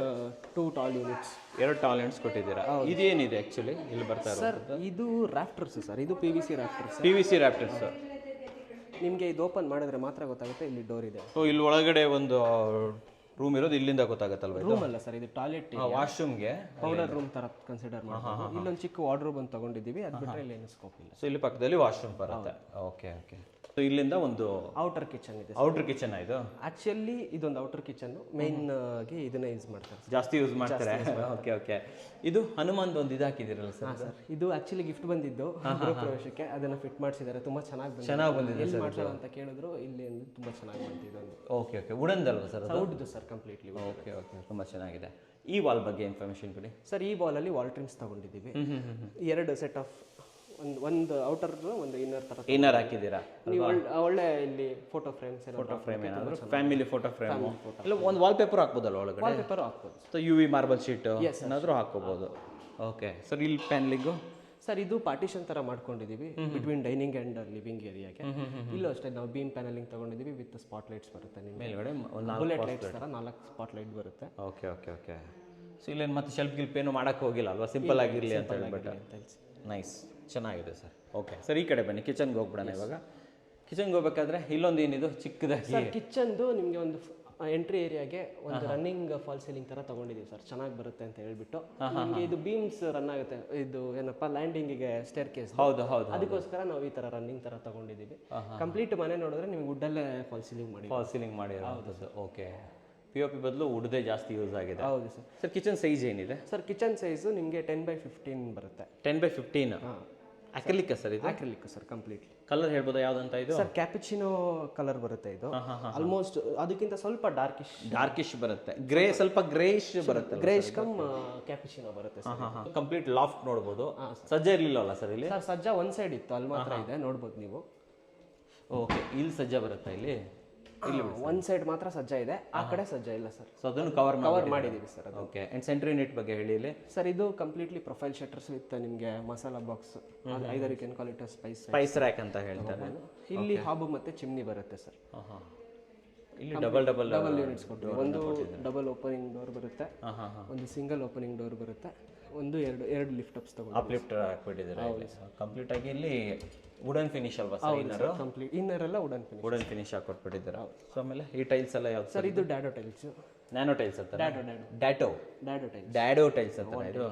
2 tall units. 2 tall units ಕೊಟ್ಟಿದ್ದೀರಾ. ಇದೇನಿದೆ ಆ್ಯಕ್ಚುಲಿ ಇಲ್ಲಿ ಬರ್ತಾ ಸರ್? ಇದು ರಾಫ್ಟರ್ಸ್ ಸರ್. ಇದು PVC ರಾಫ್ಟರ್ಸ್. PVC ರಾಫ್ಟರ್ಸ್. ನಿಮಗೆ ಇದು ಓಪನ್ ಮಾಡಿದ್ರೆ ಮಾತ್ರ ಗೊತ್ತಾಗುತ್ತೆ ಇಲ್ಲಿ ಡೋರ್ ಇದೆ. ಸೊ ಇಲ್ಲಿ ಒಳಗಡೆ ಒಂದು ರೂಮ್ ಇರೋದು, ಇಲ್ಲಿಂದ ಗೊತ್ತಾಗುತ್ತಲ್ವ? ರೂಮ್ ಅಲ್ಲ ಸರ್, ಇದು ಟಾಯ್ಲೆಟ್, ವಾಶ್ರೂಮ್ಗೆ ಪೌಡರ್ ರೂಮ್ ತರ ಕನ್ಸಿಡರ್ ಮಾಡ್ಬೋದು. ಇಲ್ಲೊಂದು ಚಿಕ್ಕ ವಾರ್ಡ್ರೋಬ್ ಅಂತ ತಗೊಂಡಿದ್ದೀವಿ. ಅದು ಬಿಟ್ಟರೆ ಇಲ್ಲಿ ಏನು ಸ್ಕೋಪ್ ಇಲ್ಲ. ಸೊ ಇಲ್ಲಿ ಪಕ್ಕದಲ್ಲಿ ವಾಶ್ರೂಮ್ ಬರುತ್ತೆ. Okay okay. ಸೊ ಇಲ್ಲಿಂದ ಒಂದು ಔಟರ್ ಕಿಚನ್ ಇದೆ. ಔಟರ್ ಕಿಚನ್ ಇದು ಆಕ್ಚುಲಿ ಇದೊಂದು ಔಟರ್ ಕಿಚನ್ ಮೇನ್ ಆಗಿ ಇದನ್ನ ಯೂಸ್ ಮಾಡ್ತಾರೆ, ಜಾಸ್ತಿ ಯೂಸ್ ಮಾಡ್ತಾರೆ. Okay okay. ಇದು ಹನುಮಾನ್ ಒಂದು ಇದು ಹಾಕಿದಿರಲ್ಲ ಸರ್? ಸರ್, ಇದು ಆಕ್ಚುಲಿ ಗಿಫ್ಟ್ ಬಂದಿದ್ದು ಪ್ರವೇಶಕ್ಕೆ. ಅದನ್ನ ಫಿಟ್ ಮಾಡಿಸಿದ್ದಾರೆ. ತುಂಬಾ ಚೆನ್ನಾಗಿ ಬಂದಿದೆ. ಎಲ್ಲಿ ಮಾಡ್ತಾರೆ ಅಂತ ಕೇಳಿದ್ರು, ಇಲ್ಲಿ ತುಂಬಾ ಚೆನ್ನಾಗಿ ಬಂದಿದೆ. Okay okay. ವುಡನ್ದಲ್ವಾ ಸರ್? ಹೌದು ಸರ್, ಕಂಪ್ಲೀಟ್ಲಿ. Okay okay. ತುಂಬಾ ಚೆನ್ನಾಗಿದೆ. ಈ ವಾಲ್ ಬಗ್ಗೆ ಇನ್ಫಾರ್ಮೇಶನ್ ಕೊಡಿ ಸರ್. ಈ ವಾಲ್ ಅಲ್ಲಿ ವಾಲ್ ಟ್ರಿಮ್ಸ್ ತಗೊಂಡಿದ್ದೀವಿ. 2 ಸೆಟ್ ಆಫ್, ಒಂದು ಔಟರ್ ಒಂದು ಇನ್ನರ್ ತರ ಇನ್ನರ್ ಹಾಕಿದ್ದೀರಾ. ನೀವು ಒಳ್ಳೆ ಇಲ್ಲಿ ಫೋಟೋ ಫ್ರೇಮ್ಸ್, ಫೋಟೋ ಫ್ರೇಮ್, ಏನಾದರೂ ಫ್ಯಾಮಿಲಿ ಫೋಟೋ ಫ್ರೇಮ್, ಇಲ್ಲ ಒಂದು ವಾಲ್ ಪೇಪರ್ ಹಾಕ್ಬೋದಲ್ಲ ಒಳಗಡೆ? ವಾಲ್ ಪೇಪರ್ ಹಾಕ್ಬೋದು. ಸೊ UV ಮಾರ್ಬಲ್ ಶೀಟ್ ಏನಾದರೂ ಹಾಕೋಬಹುದು. Okay sir. ಇಲ್ಲಿ ಪ್ಯಾನಲಿಂಗು ಸರ್, ಇದು ಪಾರ್ಟಿಷನ್ ತರ ಮಾಡ್ಕೊಂಡಿದೀವಿ ಬಿಟ್ವೀನ್ ಡೈನಿಂಗ್ ಅಂಡ್ ಲಿವಿಂಗ್ ಏರಿಯಾಗೆ. ಇಲ್ಲೂ ಅಷ್ಟೇ ನಾವು ಬೀಮ್ ಪ್ಯಾನಲಿಂಗ್ ತಗೊಂಡಿದ್ದೀವಿ. ವಿತ್ ಸ್ಪಾಟ್ ಲೈಟ್ಸ್ ಬರುತ್ತೆ ನಿಮಗೆ ಮೇಲ್ಗಡೆ, ಬುಲೆಟ್ ಲೈಟ್ಸ್ ತರ 4 ಸ್ಪಾಟ್ ಲೈಟ್ ಬರುತ್ತೆ. Okay okay okay. ಸೊ ಇಲ್ಲೇನು ಮತ್ತೆ ಶೆಲ್ಫ್ ಗಿಲ್ಪ್ ಏನು ಮಾಡೋಕ್ಕೆ ಹೋಗಿಲ್ಲ ಅಲ್ವಾ? ಸಿಂಪಲ್ ಆಗಿರಲಿ ಅಂತ ಹೇಳ್ಬಿಟ್ಟು. ನೈಸ್, ಚೆನ್ನಾಗಿದೆ ಸರ್. ಓಕೆ ಸರ್, ಈ ಕಡೆ ಬನ್ನಿ. ಕಿಚನ್ಗೆ ಹೋಗ್ಬಿಡೋಣ ಇವಾಗ. ಕಿಚನ್ಗೆ ಹೋಗ್ಬೇಕಾದ್ರೆ ಇಲ್ಲೊಂದು ಏನಿದು ಚಿಕ್ಕದಾಗಿ ಸರ್, ಕಿಚನ್ದು ನಿಮಗೆ ಒಂದು ಎಂಟ್ರಿ ಏರಿಯಾಗೆ ಒಂದು ರನ್ನಿಂಗ್ ಫಾಲ್ ಸೀಲಿಂಗ್ ತರ ತಗೊಂಡಿದ್ದೀವಿ ಸರ್. ಚೆನ್ನಾಗಿ ಬರುತ್ತೆ ಅಂತ ಹೇಳ್ಬಿಟ್ಟು. ನಿಮಗೆ ಇದು ಬೀಮ್ಸ್ ರನ್ ಆಗುತ್ತೆ. ಇದು ಏನಪ್ಪ, ಲ್ಯಾಂಡಿಂಗಿಗೆ ಸ್ಟೇರ್ ಕೇಸ್. ಹೌದು ಹೌದು. ಅದಕ್ಕೋಸ್ಕರ ನಾವು ಈ ತರ ರನ್ನಿಂಗ್ ತರ ತಗೊಂಡಿದ್ದೀವಿ. ಕಂಪ್ಲೀಟ್ ಮನೆ ನೋಡಿದ್ರೆ ನಿಮಗೆ ವುಡ್ಡಲ್ಲೇ ಫಾಲ್ ಸೀಲಿಂಗ್ ಮಾಡಿರೋದು. ಓಕೆ. POP ಬದಲು ವುಡ್ದೇ ಜಾಸ್ತಿ ಯೂಸ್ ಆಗಿದೆ. ಹೌದು ಸರ್. ಸರ್, ಕಿಚನ್ ಸೈಜ್ ಏನಿದೆ ಸರ್? ಕಿಚನ್ ಸೈಜು ನಿಮಗೆ 10x15 ಬರುತ್ತೆ. 10x15. ಅಕ್ರಿಲಿಕ್ ಸರ್ ಇದು? Acrylic sir, completely. ಕಲರ್ ಹೇಳ್ಬೋದಾ ಯಾವ್ದಂತ ಇದು? ಸರ್, ಕ್ಯಾಪುಚಿನೋ ಕಲರ್ ಬರುತ್ತೆ ಇದು. ಆಲ್ಮೋಸ್ಟ್ ಅದಕ್ಕಿಂತ ಸ್ವಲ್ಪ ಡಾರ್ಕಿಶ್ ಬರುತ್ತೆ. ಗ್ರೇ, ಸ್ವಲ್ಪ ಗ್ರೇಶ್ ಬರುತ್ತೆ. ಗ್ರೇಶ್ ಕಮ್ ಕ್ಯಾಪುಚಿನೋ ಬರುತ್ತೆ ಸರ್. ಕಂಪ್ಲೀಟ್ ಲಾಫ್ಟ್ ನೋಡ್ಬೋದು. ಸಜ್ಜಾ ಇರ್ಲಿಲ್ಲ ಸರ್ ಇಲ್ಲಿ? ಸರ್, ಸಜ್ಜಾ ಒಂದ್ ಸೈಡ್ ಇತ್ತು, ಅಲ್ಲಿ ಮಾತ್ರ ಇದೆ, ನೋಡ್ಬೋದು ನೀವು. ಓಕೆ. ಇಲ್ಲಿ ಸಜ್ಜಾ ಬರುತ್ತೆ ಇಲ್ಲಿ? ಒಂದ್ ಸೈಡ್ ಮಾತ್ರ ಸಜ್ಜಾ ಇದೆ, ಆ ಕಡೆ ಸಜ್ಜಾ ಇಲ್ಲ ಸರ್. ಸೊ ಅದನ್ನು ಕವರ್ ಮಾಡಿದೀವಿ sir. Okay. And centre unit ಬಗ್ಗೆ ಹೇಳಿ ಇಲ್ಲಿ. ಸರ್, ಇದು ಕಂಪ್ಲೀಟ್ಲಿ ಪ್ರೊಫೈಲ್ ಶಟರ್ಸ್ ವಿತ್ ನಿಮಗೆ masala box, either you can call it spice rack ಅಂತ ಹೇಳ್ತಾರೆ. ಇಲ್ಲಿ ಹಾಬು ಮತ್ತೆ ಚಿಮ್ನಿ ಬರುತ್ತೆ ಸರ್. ಇಲ್ಲಿ ಡಬಲ್ ಯೂನಿಟ್ಸ್ ಕೊಟ್ಟು, ಒಂದು ಡಬಲ್ ಓಪನಿಂಗ್ ಡೋರ್ ಬರುತ್ತೆ, ಒಂದು ಸಿಂಗಲ್ ಓಪನಿಂಗ್ ಡೋರ್ ಬರುತ್ತೆ, ಒಂದು ಎರಡು ಲಿಫ್ಟ್ ಅಪ್ಸ್ ತಗೊಂಡು ಅಪ್ ಲಿಫ್ಟ್ ಹಾಕ್ಬಿಟ್ಟಿದ್ದಾರೆ. ಕಂಪ್ಲೀಟ್ ಆಗಿ ಇಲ್ಲಿ ವುಡನ್ ಫಿನಿಶ್ ಅಲ್ವಾ ಸರ್? ಕಂಪ್ಲೀಟ್ ಇನ್ನರ್ ಎಲ್ಲ ವುಡನ್ ಫಿನಿಶ್ ಹಾಕೊಟ್ಬಿಟ್ಟಿದ್ದಾರೆ. ಸೊ ಆಮೇಲೆ ಈ ಟೈಲ್ಸ್ ಎಲ್ಲ ಯಾವ್ದು ಸರ್? ಇದು ಡ್ಯಾಡೋ ಟೈಲ್ಸ್. ನ್ಯಾನೋ ಟೈಲ್ಸ್ ಅಂತ? ಡ್ಯಾಡೋ ಟೈಲ್ಸ್ ಅಂತ ಇದು.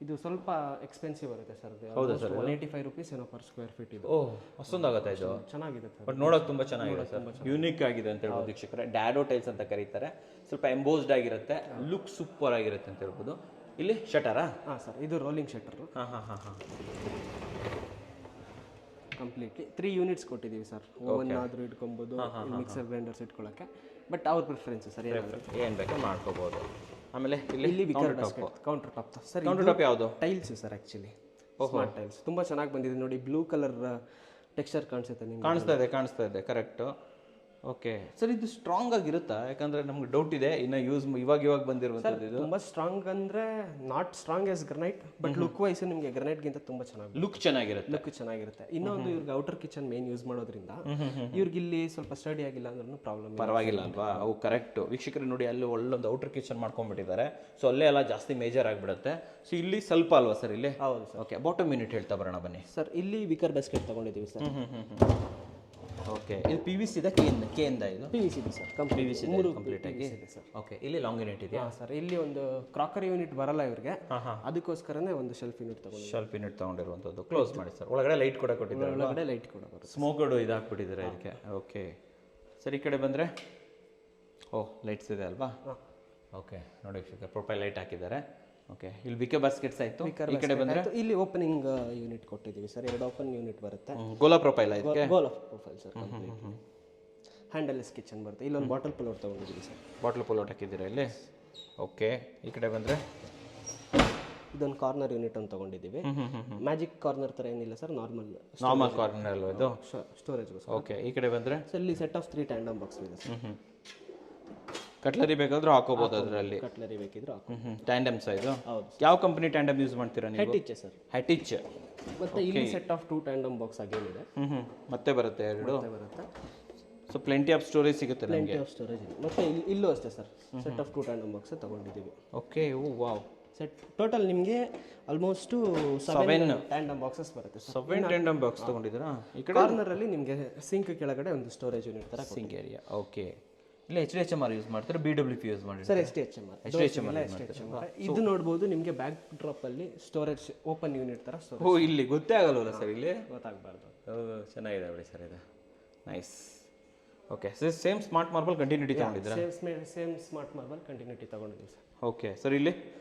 ಇದು ಸ್ವಲ್ಪ ಎಕ್ಸ್ಪೆನ್ಸಿವ್ ಬರುತ್ತೆ ಸರ್. ಹೌದಾ ಸರ್? 185 ರೂಪೀಸ್ ಏನೋ ಪರ್ ಸ್ಕ್ವೇರ್ ಫೀಟ್ ಇದು. ಓಹ್, ಅಷ್ಟೊಂದಾಗುತ್ತೆ ಇದು? ಚೆನ್ನಾಗಿದೆ ಬಟ್ ನೋಡೋಕೆ ತುಂಬಾ ಚೆನ್ನಾಗಿದೆ ಸರ್. ಯೂನಿಕ್ ಆಗಿದೆ ಅಂತ ಹೇಳ್ಬೋದು ವೀಕ್ಷಕರೇ. ಡ್ಯಾಡೋ ಟೈಲ್ಸ್ ಅಂತ ಕರೀತಾರೆ. ಸ್ವಲ್ಪ ಎಂಬೋಸ್ಡ್ ಆಗಿರುತ್ತೆ, ಲುಕ್ ಸೂಪರ್ ಆಗಿರುತ್ತೆ ಅಂತ ಹೇಳ್ಬೋದು. ಇಲ್ಲಿ ಶಟರಾ? ಹಾಂ ಸರ್, ಇದು ರೋಲಿಂಗ್ ಶಟರ್. ಹಾಂ. ಕಂಪ್ಲೀಟ್ಲಿ 3 ಯೂನಿಟ್ಸ್ ಕೊಟ್ಟಿದ್ದೀವಿ ಸರ್. ಓವನ್ ಆದರೂ ಇಟ್ಕೊಬೋದು, ಮಿಕ್ಸರ್ ಗ್ರೈಂಡರ್ಸ್ ಇಟ್ಕೊಳ್ಳೋಕ್ಕೆ. ಬಟ್ ಅವ್ರ ಪ್ರಿಫರೆನ್ಸ್ ಸರ್, ಏನು ಬೇಕೋ ಮಾಡ್ಕೋಬೋದು. ಆಮೇಲೆ ಇಲ್ಲಿ counter top sir. Counter top ಯಾವುದು? Tiles sir, actually smart tiles. ತುಂಬ ಚೆನ್ನಾಗಿ ಬಂದಿದೆ ನೋಡಿ. ಬ್ಲೂ ಕಲರ್ ಟೆಕ್ಸ್ಚರ್ ಕಾಣಿಸುತ್ತೆ ನಿಮ್ಗೆ? ಕಾಣಿಸ್ತಾ ಇದೆ ಕರೆಕ್ಟು. ಓಕೆ ಸರ್ ಇದು ಸ್ಟ್ರಾಂಗ್ ಆಗಿರುತ್ತಾ? ಯಾಕಂದ್ರೆ ನಮ್ಗೆ ಡೌಟ್ ಇದೆ, ಇನ್ನು ಇವಾಗ ಬಂದಿರುವಂಥದ್ದು ಇದು. ತುಂಬಾ ಸ್ಟ್ರಾಂಗ್ ಅಂದ್ರೆ not strong as granite, but look wise ನಿಮಗೆ ಗ್ರನೈಟ್ಗಿಂತ ತುಂಬಾ ಚೆನ್ನಾಗಿ ಲುಕ್ ಚೆನ್ನಾಗಿರುತ್ತೆ. ಲುಕ್ ಚೆನ್ನಾಗಿರುತ್ತೆ. ಇನ್ನೊಂದು ಇವ್ರಿಗೆ ಔಟರ್ ಕಿಚನ್ ಮೇನ್ ಯೂಸ್ ಮಾಡೋದ್ರಿಂದ ಇವ್ರಿಗೆ ಇಲ್ಲಿ ಸ್ವಲ್ಪ ಸ್ಟಡಿ ಆಗಿಲ್ಲ ಅಂದ್ರೂ ಪ್ರಾಬ್ಲಮ್ ಪರವಾಗಿಲ್ಲ ಅಲ್ವಾ? ಅವು ಕರೆಕ್ಟ್. ವೀಕ್ಷಕರು ನೋಡಿ, ಅಲ್ಲಿ ಒಳ್ಳೊಂದು ಔಟರ್ ಕಿಚನ್ ಮಾಡ್ಕೊಂಡ್ಬಿಟ್ಟಿದ್ದಾರೆ. ಸೊ ಅಲ್ಲೇ ಎಲ್ಲ ಜಾಸ್ತಿ ಮೇಜರ್ ಆಗಿಬಿಡುತ್ತೆ. ಸೊ ಇಲ್ಲಿ ಸ್ವಲ್ಪ ಅಲ್ವಾ ಸರ್ ಇಲ್ಲಿ? ಹೌದು ಸರ್. ಓಕೆ, ಬಾಟಮ್ ಯೂನಿಟ್ ಹೇಳ್ತಾ ಬರೋಣ ಬನ್ನಿ ಸರ್. ಇಲ್ಲಿ ವಿಕರ್ ಬಾಸ್ಕೆಟ್ ತಗೊಂಡಿದ್ದೀವಿ ಸರ್. ಓಕೆ, ಇದು ಪಿ ವಿ ಸಿ ಇದೆ, ಕೆ ಇಂದ ಇದು ಪಿ ವಿ ಸಿ ಇದೆ sir. P V C complete ಆಗಿ ಇದೆ ಸರ್. ಓಕೆ, ಇಲ್ಲಿ ಲಾಂಗ್ ಯೂನಿಟ್ ಇದೆಯಾ? ಸರ್ ಇಲ್ಲಿ ಒಂದು ಕ್ರಾಕರಿ ಯೂನಿಟ್ ಬರಲ್ಲ ಇವ್ರಿಗೆ, ಅದಕ್ಕೋಸ್ಕರನೇ ಒಂದು ಶೆಲ್ಫ್ ಯೂನಿಟ್ ತಗೊಂಡು ಶೆಲ್ಫ್ ಯೂನಿಟ್ ತಗೊಂಡಿರುವಂಥದ್ದು. ಕ್ಲೋಸ್ ಮಾಡಿ ಸರ್. ಒಳಗಡೆ ಲೈಟ್ ಕೂಡ ಕೊಟ್ಟಿದ್ದಾರೆ, ಒಳಗಡೆ ಲೈಟ್ ಕೂಡ ಬರುತ್ತೆ. ಸ್ಮೋಕಡು ಇದು ಹಾಕ್ಬಿಟ್ಟಿದ್ದಾರೆ ಇದಕ್ಕೆ. ಓಕೆ ಸರ್, ಈ ಕಡೆ ಬಂದರೆ ಲೈಟ್ಸ್ ಇದೆ ಅಲ್ವಾ? ಓಕೆ ನೋಡಿ ವೀಕ್ಷಕರೇ, ಪ್ರೊಫೈಲ್ ಲೈಟ್ ಹಾಕಿದ್ದಾರೆ. ಓಕೆ, ಇಲ್ಲಿ ವಿಕೆ ಬಾಸ್ಕೆಟ್ಸ್ ಆಯಿತು. ಈ ಕಡೆ ಬಂದರೆ ಇಲ್ಲಿ ಓಪನಿಂಗ್ ಯೂನಿಟ್ ಕೊಟ್ಟಿದ್ದೀವಿ ಸರ್. 2 ಓಪನ್ ಯೂನಿಟ್ ಬರುತ್ತೆ. ಗೋಲಾ ಪ್ರೊಫೈಲ್ ಇದಕ್ಕೆ? ಗೋಲ್ ಆಫ್ ಪ್ರೊಫೈಲ್ ಸರ್. ಹ್ಯಾಂಡಲ್ಲೆಸ್ ಕಿಚನ್ ಬರುತ್ತೆ. ಇಲ್ಲೊಂದು ಬಾಟಲ್ ಪುಲ್ಔಟ್ ತೊಗೊಂಡಿದ್ದೀವಿ ಸರ್. ಬಾಟಲ್ ಪುಲ್ಔಟ್ ಹಾಕಿದ್ದೀರಾ ಇಲ್ಲಿ? ಓಕೆ, ಈ ಕಡೆ ಬಂದರೆ ಇದೊಂದು ಕಾರ್ನರ್ ಯೂನಿಟ್ ಅಂತ ತೊಗೊಂಡಿದ್ದೀವಿ. ಮ್ಯಾಜಿಕ್ ಕಾರ್ನರ್ ಥರ ಏನಿಲ್ಲ ಸರ್, ನಾರ್ಮಲ್ ಕಾರ್ನರ್ ಅಲ್ವಾ ಇದು? ಸ್ಟೋರೇಜ್ಗೋಸ್ಕರ. ಓಕೆ, ಈ ಕಡೆ ಬಂದರೆ ಸರ್ ಇಲ್ಲಿ ಸೆಟ್ ಆಫ್ 3 ಟ್ಯಾಂಡಮ್ ಬಾಕ್ಸ್ ಇದೆ ಸರ್. ಕಟ್ಲರಿ ಬೇಕಾದ್ರೂ ಹಾಕೋಬಹುದು ಅದರಲ್ಲಿ. ಕಟ್ಲರಿ ಬೇಕಿದ್ರು ಟ್ಯಾಂಡಮ್ಸ್ ಇದು? ಹೌದು. ಯಾವ ಕಂಪನಿ ಟ್ಯಾಂಡಮ್ ಯೂಸ್ ಮಾಡ್ತೀರಾ ನೀವು? ಹೆಟಿಚ್ ಸರ್. ಹೆಟಿಚ್. ಮತ್ತೆ ಇಲ್ಲಿ ಸೆಟ್ ಆಫ್ 2 ಟ್ಯಾಂಡಮ್ ಬಾಕ್ಸ್ ಆಗೇನಿದೆ. ಮತ್ತೆ ಬರುತ್ತೆ 2 ಬರುತ್ತೆ. ಸೊ ಪ್ಲೆಂಟಿ ಆಫ್ ಸ್ಟೋರೇಜ್ ಸಿಗುತ್ತೆ ನಮಗೆ. ಪ್ಲೆಂಟಿ ಆಫ್ ಸ್ಟೋರೇಜ್ ಇದೆ. ಮತ್ತೆ ಇಲ್ಲೂ ಅಷ್ಟೇ sir, set of 2 tandem box ತಗೊಂಡಿದ್ದೀವಿ. Okay, oh wow. Set total ನಿಮಗೆ ಆಲ್ಮೋಸ್ಟ್ 7 ಟ್ಯಾಂಡಮ್ ಬಾಕ್ಸಸ್ ಬರುತ್ತೆ ಸರ್. 7 ಟ್ಯಾಂಡಮ್ ಬಾಕ್ಸ್ ತಗೊಂಡಿದ್ದೀರಾ? ಈ ಕಡೆ ಕಾರ್ನರಲ್ಲಿ ನಿಮಗೆ ಸಿಂಕ್ ಕೆಳಗಡೆ ಒಂದು ಸ್ಟೋರೇಜ್ ಯೂನಿಟ್ ಥರ ಸಿಂಕ್ ಏರಿಯಾ. ಓಕೆ, ಇಲ್ಲಿ HDHMR ಯೂಸ್ ಮಾಡ್ತಾರೆ, BWP ಯೂಸ್ ಮಾಡಿ ಸರ್. HDHMR ಇದು ನೋಡ್ಬೋದು ನಿಮಗೆ ಬ್ಯಾಕ್ ಡ್ರಾಪ್ ಅಲ್ಲಿ ಸ್ಟೋರೇಜ್ ಓಪನ್ ಯೂನಿಟ್ ಥರ ಸ್ಟೋರೇಜ್. ಓ, ಇಲ್ಲಿ ಗೊತ್ತೇ ಆಗಲ್ವಲ್ಲ ಸರ್, ಇಲ್ಲಿ ಗೊತ್ತಾಗಬಾರ್ದು. ಚೆನ್ನಾಗಿದೆ ಬಿಡಿ ಸರ್ ಇದು. Nice. Okay, same smart marble continuity ತಗೊಂಡಿದ್ದೀರಾ? ಸೇಮ್ ಸ್ಮಾರ್ಟ್ ಮಾರ್ಬಲ್ ಕಂಟಿನ್ಯೂಟಿ ತಗೊಂಡಿದ್ದೀವಿ ಸರ್. ಓಕೆ ಸರ್, ಇಲ್ಲಿ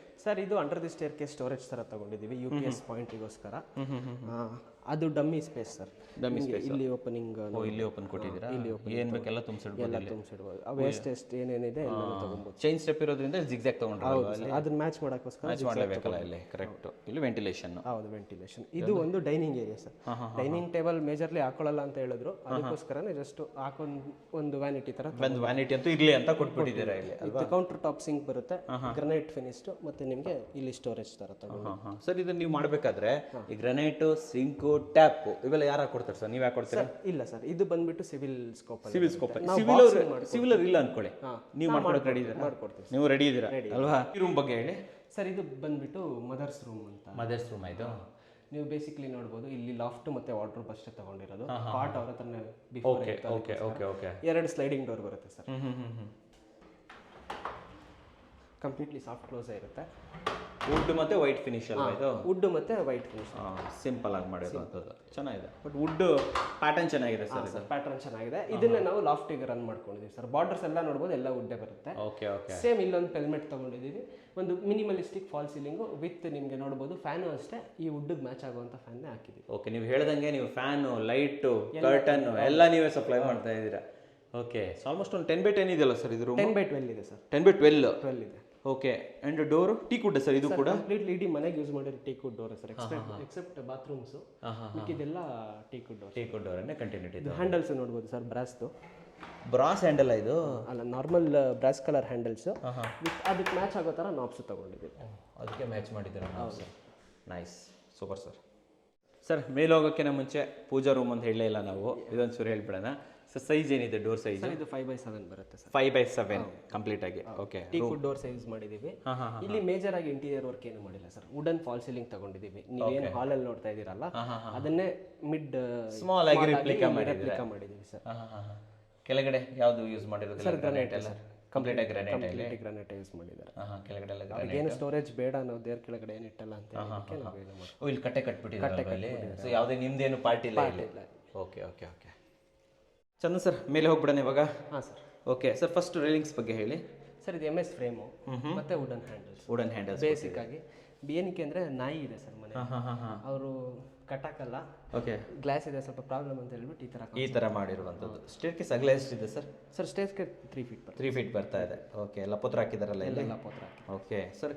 ಸರ್ ಇದು under the stair case storage ಥರ ತಗೊಂಡಿದ್ದೀವಿ UPS ಪಾಯಿಂಟಿಗೋಸ್ಕರ. ಅದು dummy space sir. Dummy space. ಇಲ್ಲಿ ಓಪನಿಂಗ್ ಇಲ್ಲಿ ಓಪನ್ ಕೊಟ್ಟಿದ್ದೀರಾ? ಏನು ಬೇಕೆಲ್ಲ ತುಂಬಿಸಿಡ್ಬೋದು. ವೇಸ್ಟ್ ಏನೇನಿದೆ ಎಲ್ಲ ತಗೊಬೋದು. ಚೈನ್ ಸ್ಟೆಪ್ ಇರೋದ್ರಿಂದ ಜಿಗ್ಜಾಗ್ ತಗೊಂಡ್ರೆ ಅದನ್ನ ಮ್ಯಾಚ್ ಮಾಡೋಕ್ಕೋಸ್ಕರ ಮ್ಯಾಚ್ ಮಾಡಲೇಬೇಕಲ್ಲ ಇಲ್ಲಿ. ಕರೆಕ್ಟ್. ಇಲ್ಲಿ ವೆಂಟಿಲೇಷನ್. ಹೌದು, ವೆಂಟಿಲೇಷನ್. ಇದು ಒಂದು dining area sir. Dining table majorly ಹಾಕೊಳ್ಳಲ್ಲ ಅಂತ ಹೇಳಿದ್ರು, ಅದಕ್ಕೋಸ್ಕರನೇ ಜಸ್ಟ್ ಒಂದು ವ್ಯಾನಿಟಿ ತರ. ಒಂದು ವ್ಯಾನಿಟಿ ಅಂತೂ ಇರ್ಲಿ ಅಂತ ಕೊಟ್ಬಿಟ್ಟಿದ್ದೀರಾ ಇಲ್ಲಿ. ಇದು ಕೌಂಟರ್ ಟಾಪ್ ಸಿಂಕ್ ಬರುತ್ತೆ, ಗ್ರನೈಟ್ ಫಿನಿಶ್ಡ್. ಮತ್ತೆ ನಿಮಗೆ ಇಲ್ಲಿ ಸ್ಟೋರೇಜ್ ತರ ತಗೊಂಡು. ಸರ್, ಇದನ್ನ ನೀವು ಮಾಡಬೇಕಾದ್ರೆ ಈ ಗ್ರನೈಟ್, ಸಿಂಕು, ಟ್ಯಾಪ್ ಇವೆಲ್ಲ ಯಾರು ಹಾಕೊಡ್ತಾರೆ ಸರ್? ನೀವು ಯಾಕೆ ಕೊಡ್ತೀರಾ? ಇಲ್ಲ ಸರ್, ಇದು ಬಂದ್ಬಿಟ್ಟು ಸಿವಿಲ್ ಸ್ಕೋಪ್. ಸಿವಿಲ್ ಇಲ್ಲ ಅನ್ಕೊಳ್ಳಿ, ನೀವು ಮಾಡ್ಕೊಡಕ್ಕೆ ರೆಡಿ ಇದ್ದೀರಾ? ಮಾಡ್ಕೊಡ್ತೀವಿ. ನೀವು ರೆಡಿ ಇದ್ದೀರಾ ಅಲ್ವಾ? ಈ ರೂಮ್ ಬಗ್ಗೆ ಹೇಳಿ ಸರ್. ಇದು ಬಂದ್ಬಿಟ್ಟು ಮದರ್ಸ್ ರೂಮ್ ಅಂತ. ಮದರ್ಸ್ ರೂಮ್ ಇದು ನೀವು ಬೇಸಿಕ್ಲಿ ನೋಡ್ಬೋದು. ಇಲ್ಲಿ ಲಾಫ್ಟ್ ಮತ್ತೆ ವಾರ್ಡ್ರೋಬ್ ಅಷ್ಟೇ ತಗೊಂಡಿರೋದು. ಪಾರ್ಟ್ ಅವ್ರ ಹತ್ರನೇ okay okay okay okay 2 sliding door ಬರುತ್ತೆ ಸರ್. ಕಂಪ್ಲೀಟ್ಲಿ ಸಾಫ್ಟ್ ಕ್ಲೋಸ್ ಇರುತ್ತೆ. ವುಡ್ ಮತ್ತೆ ವೈಟ್ ಫಿನಿಶ್ ಅಲ್ವಾ ಇದು? ವುಡ್ ಮತ್ತೆ ವೈಟ್ ಫಿನಿಶ್. ಸಿಂಪಲ್ ಆಗಿ ಮಾಡಿರುವಂಥದ್ದು ಚೆನ್ನಾಗಿದೆ. ಬಟ್ ವುಡ್ ಪ್ಯಾಟರ್ನ್ ಚೆನ್ನಾಗಿದೆ ಸರ್. ಇದು ಪ್ಯಾಟರ್ನ್ ಚೆನ್ನಾಗಿದೆ. ಇದನ್ನ ನಾವು ಲಾಫ್ಟಿಗೆ ರನ್ ಮಾಡ್ಕೊಂಡಿದ್ದೀವಿ ಸರ್. ಬಾರ್ಡರ್ಸ್ ಎಲ್ಲ ನೋಡ್ಬೋದು, ಎಲ್ಲ ವುಡ್ಡೇ ಬರುತ್ತೆ. Okay okay. ಸೇಮ್ ಇಲ್ಲೊಂದು ಪೆಲ್ಮೆಟ್ ತಗೊಂಡಿದ್ದೀವಿ. ಒಂದು ಮಿನಿಮಲಿಸ್ಟಿಕ್ ಫಾಲ್ ಸೀಲಿಂಗು ವಿತ್ ನಿಮಗೆ ನೋಡ್ಬೋದು ಫ್ಯಾನು ಅಷ್ಟೇ ಈ ವುಡ್ಗೆ ಮ್ಯಾಚ್ ಆಗುವಂಥ ಫ್ಯಾನ್ನೇ ಹಾಕಿದ್ದೀವಿ. ಓಕೆ, ನೀವು ಹೇಳ್ದಂಗೆ ನೀವು ಫ್ಯಾನು, ಲೈಟು, ಕರ್ಟನ್ ಎಲ್ಲ ನೀವೇ ಸಪ್ಲೈ ಮಾಡ್ತಾ ಇದ್ದೀರಾ. ಓಕೆ, ಆಲ್ಮೋಸ್ಟ್ ಒಂದು 10x10 ಇದೆಯಲ್ಲ ಸರ್ ಇದು ರೂಮ್? 10x12 ಇದೆ ಸರ್. 10x12 ಇದೆ. Okay, and door teak wood sir ಇದು ಕೂಡ? ಕಂಪ್ಲೀಟ್ಲಿ ಇಡೀ ಮನೆಗೆ ಯೂಸ್ ಮಾಡಿರೋ teak wood door sir. Except bathrooms, ಇದೆಲ್ಲ teak wood door. Teak wood door ಅನ್ನೇ ಕಂಟಿನ್ಯೂಟಿ ಇದೆ. ಹ್ಯಾಂಡಲ್ಸ್ ನೋಡ್ಬೋದು ಸರ್, ಬ್ರಾಸ್ದು. ಬ್ರಾಸ್ ಹ್ಯಾಂಡಲ್ ಇದು? ಅಲ್ಲ, ನಾರ್ಮಲ್ ಬ್ರಾಸ್ ಕಲರ್ ಹ್ಯಾಂಡಲ್ಸ್. ಅದಕ್ಕೆ ಮ್ಯಾಚ್ ಆಗೋ ಥರ ನಾಬ್ಸ್ ತಗೊಂಡಿದ್ದೀವಿ. ಅದಕ್ಕೆ ಮ್ಯಾಚ್ ಮಾಡಿದ್ದೀರಾ knobs? Nice, super sir. Sir, ಮೇಲೆ ಹೋಗೋಕ್ಕಿಂತ ಮುಂಚೆ ಪೂಜಾ ರೂಮ್ ಅಂತ ಹೇಳಲೇ ಇಲ್ಲ ನಾವು, ಇದೊಂದು ಚೂರು ಹೇಳ್ಬಿಡೋಣ. ಸರ್, ಸೈಜ್ ಏನಿದೆ ಡೋರ್ ಸೈಜ್? ಇದು 5x7 ಬರುತ್ತೆ ಸರ್. 5x7 ಕಂಪ್ಲೀಟ್ ಆಗಿ. Okay, teak wood door size ಮಾಡಿದ್ದೀವಿ. ಇಲ್ಲಿ ಮೇಜರ್ ಆಗಿ ಇಂಟೀರಿಯರ್ ವರ್ಕ್ ಏನು ಮಾಡಿಲ್ಲ ಸರ್. ವುಡನ್ ಫಾಲ್ ಸೀಲಿಂಗ್ ತಗೊಂಡಿದ್ದೀವಿ. ನೀವೇನು ಹಾಲಲ್ಲಿ ನೋಡ್ತಾ ಇದ್ದೀರಲ್ಲ, ಅದನ್ನೇ ಮಿಡ್ ಸ್ಮಾಲ್ ಆಗಿ ರಿಪ್ಲಿಕಾ ಮಾಡಿದ್ದೀವಿ ಸರ್. ಕೆಳಗಡೆ ಯಾವುದು ಯೂಸ್ ಮಾಡಿರೋದು ಸರ್? ಗ್ರಾನೈಟ್ ಎಲ್ಲ ಕಂಪ್ಲೀಟ್ ಆಗಿ ಗ್ರಾನೈಟ್ ಯೂಸ್ ಮಾಡಿದ್ದಾರೆ. ಕೆಳಗಡೆ ಎಲ್ಲ ಏನು ಸ್ಟೋರೇಜ್ ಬೇಡ ನಾವು ದೇವ್ರ ಕೆಳಗಡೆ ಏನು ಇಟ್ಟಲ್ಲ ಅಂತ. ಇಲ್ಲಿ ಕಟ್ಟೆ ಕಟ್ಬಿಟ್ಟಿದ್ದಾರೆ. ಸೊ ಯಾವುದೇ ನಿಮ್ದೇನು ಪಾರ್ಟಿ ಇಲ್ಲ ಇಲ್ಲಿ? Okay okay okay. ಚಂದ ಸರ್, ಮೇಲೆ ಹೋಗ್ಬಿಡೋಣ ಇವಾಗ. ಹಾಂ sir. Okay sir, first railings ಬಗ್ಗೆ ಹೇಳಿ ಸರ್. ಇದು MS ಫ್ರೇಮು ಮತ್ತೆ wooden handles. Wooden handles basic ಆಗಿ. ಏನಕ್ಕೆ ಅಂದರೆ ನಾಯಿ ಇದೆ ಸರ್ ಮನೆ, ಅವರು ಕಟ್ಟಾಕಲ್ಲ. ಓಕೆ, ಗ್ಲಾಸ್ ಇದೆ, ಸ್ವಲ್ಪ ಪ್ರಾಬ್ಲಮ್ ಅಂತ ಹೇಳ್ಬಿಟ್ಟು ಈ ಥರ ಮಾಡಿರುವಂಥದ್ದು. ಸ್ಟೇರ್ ಕೇಸ್ ಅಗಲ ಎಷ್ಟಿದೆ sir? Sir, stair case 3 feet 3 feet ಬರ್ತಾ ಇದೆ. ಓಕೆ, ಎಲ್ಲ ಪತ್ರ ಹಾಕಿದಾರಲ್ಲ ಇಲ್ಲಿ? ಎಲ್ಲ ಪತ್ರ ಹಾಕಿ. ಓಕೆ ಸರ್,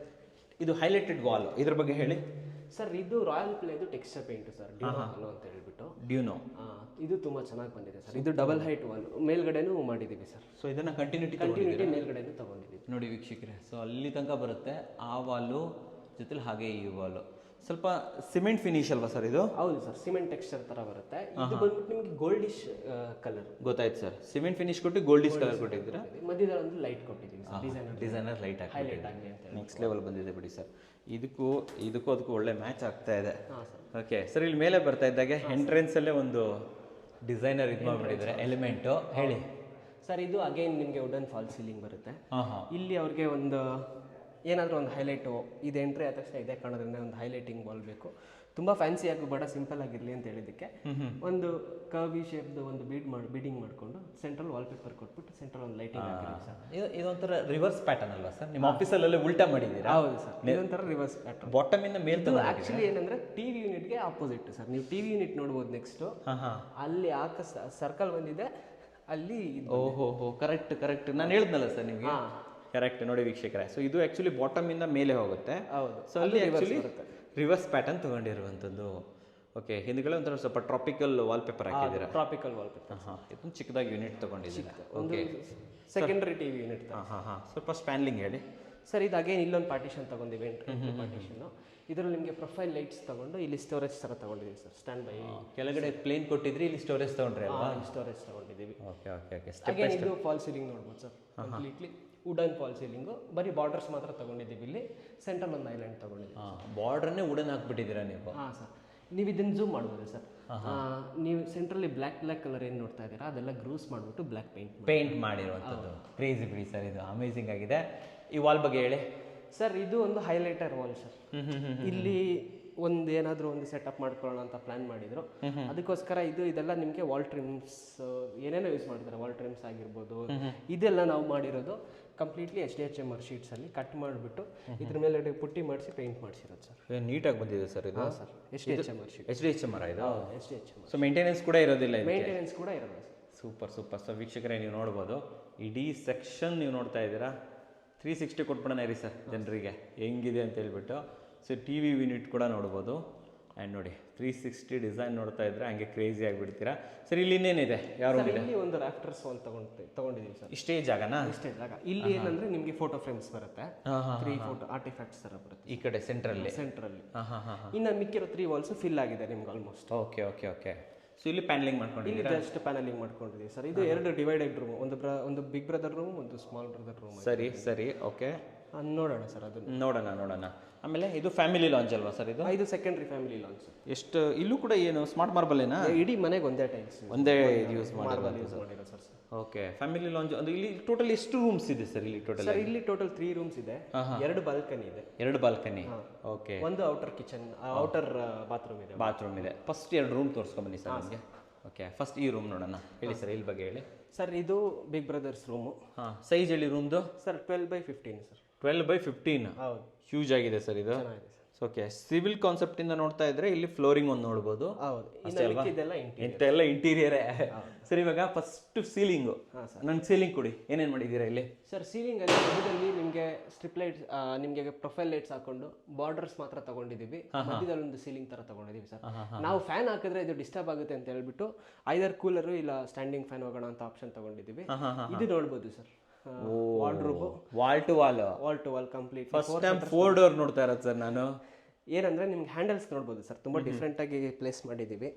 ಇದು ಹೈಲೈಟೆಡ್ ವಾಲ್, ಇದ್ರ ಬಗ್ಗೆ ಹೇಳಿ ಸರ್. ಇದು ರಾಯಲ್ ಪ್ಲೇದು ಟೆಕ್ಸ್ಚರ್ ಪೇಂಟ್ ಸರ್, ಡ್ಯೂನೋ ಅಂತ ಹೇಳ್ಬಿಟ್ಟು. ಡ್ಯೂನೋ ಇದು ತುಂಬಾ ಚೆನ್ನಾಗಿ ಬಂದಿದೆ ಸರ್. ಇದು ಡಬಲ್ ಹೈಟ್ ವಾಲ್ ಮೇಲ್ಗಡೆನೂ ಮಾಡಿದ್ದೀವಿ ಸರ್. ಸೊ ಇದನ್ನು ಕಂಟಿನ್ಯೂಟಿ ಮೇಲ್ಗಡೆನೂ ತಗೊಂಡಿದ್ದೀವಿ ನೋಡಿ ವೀಕ್ಷಕರೇ. ಸೊ ಅಲ್ಲಿ ತನಕ ಬರುತ್ತೆ ಆ ವಾಲು ಜೊತೆಲಿ ಹಾಗೆ ಈ ವಾಲು. ಸ್ವಲ್ಪ ಸಿಮೆಂಟ್ ಫಿನಿಶ್ ಅಲ್ವಾ ಸರ್ ಇದು? ಹೌದು ಸರ್, ಸಿಮೆಂಟ್ ಟೆಕ್ಸ್ಚರ್ ತರ ಬರುತ್ತೆ. ಇದು ಬಂದ್ಬಿಟ್ಟು ನಿಮಗೆ ಗೋಲ್ಡಿಶ್ ಕಲರ್. ಗೊತ್ತಾಯ್ತು ಸರ್, ಸಿಮೆಂಟ್ ಫಿನಿಶ್ ಕೊಟ್ಟು ಗೋಲ್ಡಿಶ್ ಕಲರ್ ಕೊಟ್ಟಿದ್ದೀರಾ. ಮಧ್ಯದಲ್ಲಿ ಒಂದು ಲೈಟ್ ಕೊಟ್ಟಿದ್ದೀವಿ ಸರ್, ಡಿಸೈನರ್ ಲೈಟ್ ಹೈಲೈಟ್ ಆಗಲಿ ಅಂತ. ನೆಕ್ಸ್ಟ್ ಲೆವೆಲ್ ಬಂದಿದೆ ಬಿಡಿ ಸರ್. ಇದಕ್ಕೂ ಅದಕ್ಕೂ ಒಳ್ಳೆ ಮ್ಯಾಚ್ ಆಗ್ತಾ ಇದೆ. ಹಾಂ ಸರ್. ಓಕೆ ಸರ್, ಇಲ್ಲಿ ಮೇಲೆ ಬರ್ತಾ ಇದ್ದಾಗೆ ಎಂಟ್ರೆನ್ಸಲ್ಲೇ ಒಂದು ಡಿಸೈನರ್ ಇದು ಮಾಡಿಬಿಟ್ಟಿದ್ದಾರೆ ಎಲಿಮೆಂಟು. ಹೇಳಿ ಸರ್, ಇದು ಅಗೈನ್ ನಿಮಗೆ ವುಡನ್ ಫಾಲ್ ಸೀಲಿಂಗ್ ಬರುತ್ತೆ. ಹಾಂ ಹಾಂ. ಇಲ್ಲಿ ಅವ್ರಿಗೆ ಒಂದು ಏನಾದರೂ ಒಂದು ಹೈಲೈಟು, ಇದು ಎಂಟ್ರಿ ಆದ ತಕ್ಷಣ ಇದೇ ಕಾಣೋದ್ರಿಂದ ಒಂದು ಹೈಲೈಟಿಂಗ್ ವಾಲ್ ಬೇಕು. ತುಂಬ ಫ್ಯಾನ್ಸಿಯಾಗಿ ಬೇಡ, ಸಿಂಪಲ್ ಆಗಿರಲಿ ಅಂತ ಹೇಳಿದ್ದಕ್ಕೆ ಒಂದು ಕರ್ವಿ ಶೇಪ್ದು ಒಂದು ಬೀಡಿಂಗ್ ಮಾಡಿಕೊಂಡು ಸೆಂಟ್ರಲ್ ವಾಲ್ಪೇಪರ್ ಕೊಟ್ಬಿಟ್ಟು ಸೆಂಟ್ರಲ್ ಒಂದು ಲೈಟಿಂಗ್ ಹಾಕಿದ್ದೀವಿ ಸರ್. ಇದೊಂಥರ ರಿವರ್ಸ್ ಪ್ಯಾಟರ್ನ್ ಅಲ್ವಾ ಸರ್? ನಿಮ್ಮ ಆಫೀಸಲ್ಲೇ ಉಲ್ಟಾ ಮಾಡಿದ್ದೀರಾ? ಹೌದು ಸರ್, ಇದೊಂಥರ ರಿವರ್ಸ್ ಪ್ಯಾಟರ್ನ್. ಬಾಟಮಿಂದ ಮೇಲೆ ಆಕ್ಚುಲಿ ಏನಂದ್ರೆ ಟಿವಿ ಯೂನಿಟ್ಗೆ ಆಪೋಸಿಟ್ ಸರ್. ನೀವು ಟಿವಿ ಯೂನಿಟ್ ನೋಡ್ಬೋದು ನೆಕ್ಸ್ಟು. ಅಲ್ಲಿ ಸರ್ಕಲ್ ಬಂದಿದೆ, ಅಲ್ಲಿ ಓಹೋ ಕರೆಕ್ಟ್ ನಾನು ಹೇಳಿದ್ನಲ್ಲ ಸರ್ ನಿಮಗೆ. ಕರೆಕ್ಟ್ ನೋಡಿ ವೀಕ್ಷಕರೇ. ಸೊ ಇದು ಆ್ಯಕ್ಚುಲಿ ಬಾಟಮಿಂದ ಮೇಲೆ ಹೋಗುತ್ತೆ. ಹೌದು. ಸೊ ಅಲ್ಲಿ ಆ್ಯಕ್ಚುಲಿ ರಿವರ್ಸ್ ಪ್ಯಾಟರ್ನ್ ತೊಗೊಂಡಿರುವಂಥದ್ದು. ಓಕೆ, ಹಿಂದ್ಗಡೆ ಒಂಥರ ಸ್ವಲ್ಪ ಟ್ರಾಪಿಕಲ್ ವಾಲ್ಪೇಪರ್ ಹಾಕಿದ್ದೀರಾ. Tropical wallpaper. ಹಾಂ, ಇದೊಂದು ಚಿಕ್ಕದಾಗಿ ಯೂನಿಟ್ ತೊಗೊಂಡಿದ್ದೀರಾ. Okay, secondary TV unit. ಹಾಂ. ಸ್ವಲ್ಪ ಸ್ಪ್ಯಾನ್ಲಿಂಗ್ ಹೇಳಿ ಸರ್. ಇದು ಅಗೇನ್ ಇಲ್ಲೊಂದು ಪಾರ್ಟಿಷನ್ ತೊಗೊಂಡಿವಿ, ಎಂಟ್ರಿ ಪಾರ್ಟಿಷನ್ನು. ಇದರಲ್ಲಿ ನಿಮಗೆ ಪ್ರೊಫೈಲ್ ಲೈಟ್ಸ್ ತೊಗೊಂಡು ಇಲ್ಲಿ ಸ್ಟೋರೇಜ್ ಥರ ತೊಗೊಂಡಿದ್ದೀವಿ ಸರ್. ಸ್ಟ್ಯಾಂಡ್ ಬೈ ಕೆಳಗಡೆ ಪ್ಲೇನ್ ಕೊಟ್ಟಿದ್ರಿ, ಇಲ್ಲಿ ಸ್ಟೋರೇಜ್ ತೊಗೊಂಡ್ರಿ ಅಲ್ವಾ? ಸ್ಟೋರೇಜ್ ತೊಗೊಂಡಿದ್ದೀವಿ. ಓಕೆ. ಅಗೇನ್ ಇದು ಫಾಲ್ ಸೀಲಿಂಗ್ ನೋಡ್ಬೋದು sir. Completely wooden fall ceiling. ಬರೀ ಬಾರ್ಡರ್ಸ್ ಮಾತ್ರ ತೊಗೊಂಡಿದ್ದೀವಿ. ಇಲ್ಲಿ ಸೆಂಟ್ರಲ್ ಒಂದು ಐಲ್ಯಾಂಡ್ ತೊಗೊಂಡಿದ್ದೀವಿ. ಬಾರ್ಡ್ರನ್ನೇ ವುಡನ್ ಹಾಕ್ಬಿಟ್ಟಿದ್ದೀರಾ ನೀವು? ಹಾಂ ಸರ್. ನೀವು ಇದನ್ನು ಝೂಮ್ ಮಾಡ್ಬೋದು ಸರ್. ನೀವು ಸೆಂಟ್ರಲ್ಲಿ ಬ್ಲ್ಯಾಕ್ ಕಲರ್ ಏನು ನೋಡ್ತಾ ಇದ್ದೀರಾ, ಅದೆಲ್ಲ ಗ್ರೂಸ್ ಮಾಡಿಬಿಟ್ಟು ಬ್ಲ್ಯಾಕ್ ಪೇಂಟ್ ಮಾಡಿರುವಂಥದ್ದು. ಕ್ರೇಜಿ ಬಿಡಿ ಸರ್, ಇದು ಅಮೇಝಿಂಗ್ ಆಗಿದೆ. ಈ ವಾಲ್ ಬಗ್ಗೆ ಹೇಳಿ ಸರ್. ಇದು ಒಂದು ಹೈಲೈಟರ್ ವಾಲ್ ಸರ್. ಇಲ್ಲಿ ಒಂದು ಏನಾದರೂ ಒಂದು ಸೆಟಪ್ ಮಾಡ್ಕೊಳ್ಳೋಣ ಅಂತ ಪ್ಲಾನ್ ಮಾಡಿದ್ರು. ಅದಕ್ಕೋಸ್ಕರ ಇದೆಲ್ಲ ನಿಮಗೆ ವಾಲ್ ಟ್ರಿಮ್ಸ್ ಏನೇನೋ ಯೂಸ್ ಮಾಡ್ತಾರೆ. ವಾಲ್ ಟ್ರಿಮ್ಸ್ ಆಗಿರ್ಬೋದು, ಇದೆಲ್ಲ ನಾವು ಮಾಡಿರೋದು ಕಂಪ್ಲೀಟ್ಲಿ HDHMR ಶೀಟ್ಸಲ್ಲಿ ಕಟ್ ಮಾಡಿಬಿಟ್ಟು ಇದ್ರ ಮೇಲೆ ಪುಟ್ಟಿ ಮಾಡಿಸಿ ಪೇಂಟ್ ಮಾಡಿಸಿರೋದು ಸರ್. ನೀಟಾಗಿ ಬಂದಿದೆ ಸರ್ ಇದು. ಹಾಂ ಸರ್, HDHMR ಶೀಟ್. HDHMR ಇದು. HDHMR. ಸೊ ಮೇಂಟೆನೆನ್ಸ್ ಕೂಡ ಇರೋದಿಲ್ಲ? ಮೇಂಟೆನೆನ್ಸ್ ಕೂಡ ಇರೋದು ಸರ್. ಸೂಪರ್. ಸೊ ವೀಕ್ಷಕರೇ, ನೀವು ನೋಡ್ಬೋದು ಇಡೀ ಸೆಕ್ಷನ್ ನೀವು ನೋಡ್ತಾ ಇದ್ದೀರಾ. 360 ಕೊಟ್ಬಿಡೋಣ ಇರಿ ಸರ್ ಜನರಿಗೆ ಹೆಂಗಿದೆ ಅಂತ ಹೇಳ್ಬಿಟ್ಟು. ಸೊ TV ಯೂನಿಟ್ ಕೂಡ ನೋಡ್ಬೋದು. ಆ್ಯಂಡ್ ನೋಡಿ 360 ಡಿಸೈನ್ ನೋಡ್ತಾ ಇದ್ರೆ ಹಂಗೆ ಕ್ರೇಜಿ ಆಗಿಬಿಡ್ತೀರಾ. ಸರ್ ಇಲ್ಲಿ ಇನ್ನೇನಿದೆ? ಯಾವ ಇಲ್ಲಿ ಒಂದು ರಾಫ್ಟರ್ಸ್ ವಾಲ್ ತಗೊಂಡಿದ್ದೀವಿ ಸರ್. ಇಷ್ಟೇ ಜಾಗನಾ? ಇಷ್ಟೇ ಜಾಗ. ಇಲ್ಲಿ ಏನಂದ್ರೆ ನಿಮಗೆ ಫೋಟೋ ಫ್ರೇಮ್ಸ್ ಬರುತ್ತೆ, 3 ಫೋಟೋ ಆರ್ಟಿಫ್ಯಾಕ್ಟ್ಸ್ ಥರ ಬರುತ್ತೆ ಈ ಕಡೆ ಸೆಂಟ್ರಲ್ಲಿ. ಇನ್ನು ಮಿಕ್ಕಿರೋ 3 ವಾಲ್ಸ್ ಫಿಲ್ ಆಗಿದೆ ನಿಮ್ಗೆ ಆಲ್ಮೋಸ್ಟ್. ಓಕೆ. ಸೊ ಇಲ್ಲಿ ಪ್ಯಾನಲಿಂಗ್ ಮಾಡ್ಕೊಂಡಿದ್ದೀರಾ? ಜಸ್ಟ್ ಪ್ಯಾನಲಿಂಗ್ ಮಾಡ್ಕೊಂಡಿದ್ದೀವಿ ಸರ್. ಇದು 2 ಡಿವೈಡೆಡ್ ರೂಮ್, ಒಂದು ಬಿಗ್ ಬ್ರದರ್ ರೂಮ್, ಒಂದು ಸ್ಮಾಲ್ ಬ್ರದರ್ ರೂಮ್. ಸರಿ. ಓಕೆ, ನೋಡೋಣ ಸರ್, ಅದನ್ನು ನೋಡೋಣ. ಆಮೇಲೆ ಇದು ಫ್ಯಾಮಿಲಿ ಲಾಂಚ್ ಅಲ್ವಾ ಸರ್ ಇದು? ಇದು ಸೆಕೆಂಡರಿ ಫ್ಯಾಮಿಲಿ ಲಾಂಚ್. ಎಷ್ಟು ಇಲ್ಲೂ ಕೂಡ ಏನು ಸ್ಮಾರ್ಟ್ ಮಾರ್ಬಲ್ ಏನಾ? ಇಡೀ ಮನೆಗೆ ಒಂದೇ ಟೈಲ್ಸ್, ಒಂದೇ ಯೂಸ್ ಮಾಡಿರೋ ಸರ್. ಓಕೆ, ಫ್ಯಾಮಿಲಿ ಲಾಂಚ್ ಅಂದ್ರೆ ಇಲ್ಲಿ ಟೋಟಲ್ ಎಷ್ಟು ರೂಮ್ಸ್ ಇದೆ ಸರ್? ಇಲ್ಲಿ ಟೋಟಲ್ 3 ರೂಮ್ಸ್ ಇದೆ, 2 ಬಾಲ್ಕನಿ ಇದೆ. 2 ಬಾಲ್ಕನಿ. ಓಕೆ, ಒಂದು ಔಟರ್ ಕಿಚನ್, ಔಟರ್ ಬಾತ್ರೂಮ್ ಇದೆ. ಫಸ್ಟ್ 2 ರೂಮ್ ತೋರಿಸ್ಕೊಂಬನ್ನಿ ಸರ್ ನಮಗೆ. ಓಕೆ, ಫಸ್ಟ್ ಈ ರೂಮ್ ನೋಡೋಣ. ಹೇಳಿ ಸರ್, ಇಲ್ಲಿ ಬಗ್ಗೆ ಹೇಳಿ ಸರ್. ಇದು ಬಿಗ್ ಬ್ರದರ್ಸ್ ರೂಮು. ಸೈಜ್ ಹೇಳಿ ರೂಮ್ದು ಸರ್. 12x15 sir. 12x15. ಹೌದು, ಹ್ಯೂಜ್ ಆಗಿದೆ ಸರ್ ಇದು. ಚೆನ್ನಾಗಿದೆ ಸರ್. ಓಕೆ, ಸಿವಿಲ್ ಕಾನ್ಸೆಪ್ಟ್ ಇಂದ ನೋಡ್ತಾ ಇದ್ರೆ ಇಲ್ಲಿ ಫ್ಲೋರಿಂಗ್ ಒಂದು ನೋಡ್ಬೋದು. ಹೌದು, ಇಂತೆಲ್ಲ ಇಂಟೀರಿಯರೇ. ಸರ್, ಇವಾಗ ಫಸ್ಟ್ ಸೀಲಿಂಗು. ನಂಗೆ ಸೀಲಿಂಗ್ ಕೊಡಿ, ಏನೇನು ಮಾಡಿದ್ದೀರಾ ಇಲ್ಲಿ ಸರ್? ಸೀಲಿಂಗ್ ಅಲ್ಲಿ ಮಧ್ಯದಲ್ಲಿ ನಿಮಗೆ ಸ್ಟ್ರಿಪ್ ಲೈಟ್ಸ್, ನಿಮಗೆ ಪ್ರೊಫೈಲ್ ಲೈಟ್ಸ್ ಹಾಕೊಂಡು ಬಾರ್ಡರ್ಸ್ ಮಾತ್ರ ತಗೊಂಡಿದ್ದೀವಿ. ಮಧ್ಯದಲ್ಲಿ ಒಂದು ಸೀಲಿಂಗ್ ತರ ತಗೊಂಡಿದ್ದೀವಿ ಸರ್. ನಾವು ಫ್ಯಾನ್ ಹಾಕಿದ್ರೆ ಇದು ಡಿಸ್ಟರ್ಬ್ ಆಗುತ್ತೆ ಅಂತ ಹೇಳ್ಬಿಟ್ಟು ಐದರ್ ಕೂಲರ್ ಇಲ್ಲ ಸ್ಟ್ಯಾಂಡಿಂಗ್ ಫ್ಯಾನ್ ಹೋಗೋಣ ಅಂತ ಆಪ್ಷನ್ ತಗೊಂಡಿದ್ದೀವಿ. ಇದು ನೋಡ್ಬೋದು sir. Wardrobe, wall to wall complete. First time 4 door ನೋಡ್ತಾ ಇರೋದು ಸರ್ ನಾನು. ಏನಂದ್ರೆ ನಿಮ್ಗೆ ಹ್ಯಾಂಡಲ್ಸ್ ನೋಡ್ಬೋದು ಸರ್, ತುಂಬಾ ಡಿಫ್ರೆಂಟ್ ಆಗಿ ಪ್ಲೇಸ್ ಮಾಡಿದ್ದೀವಿ.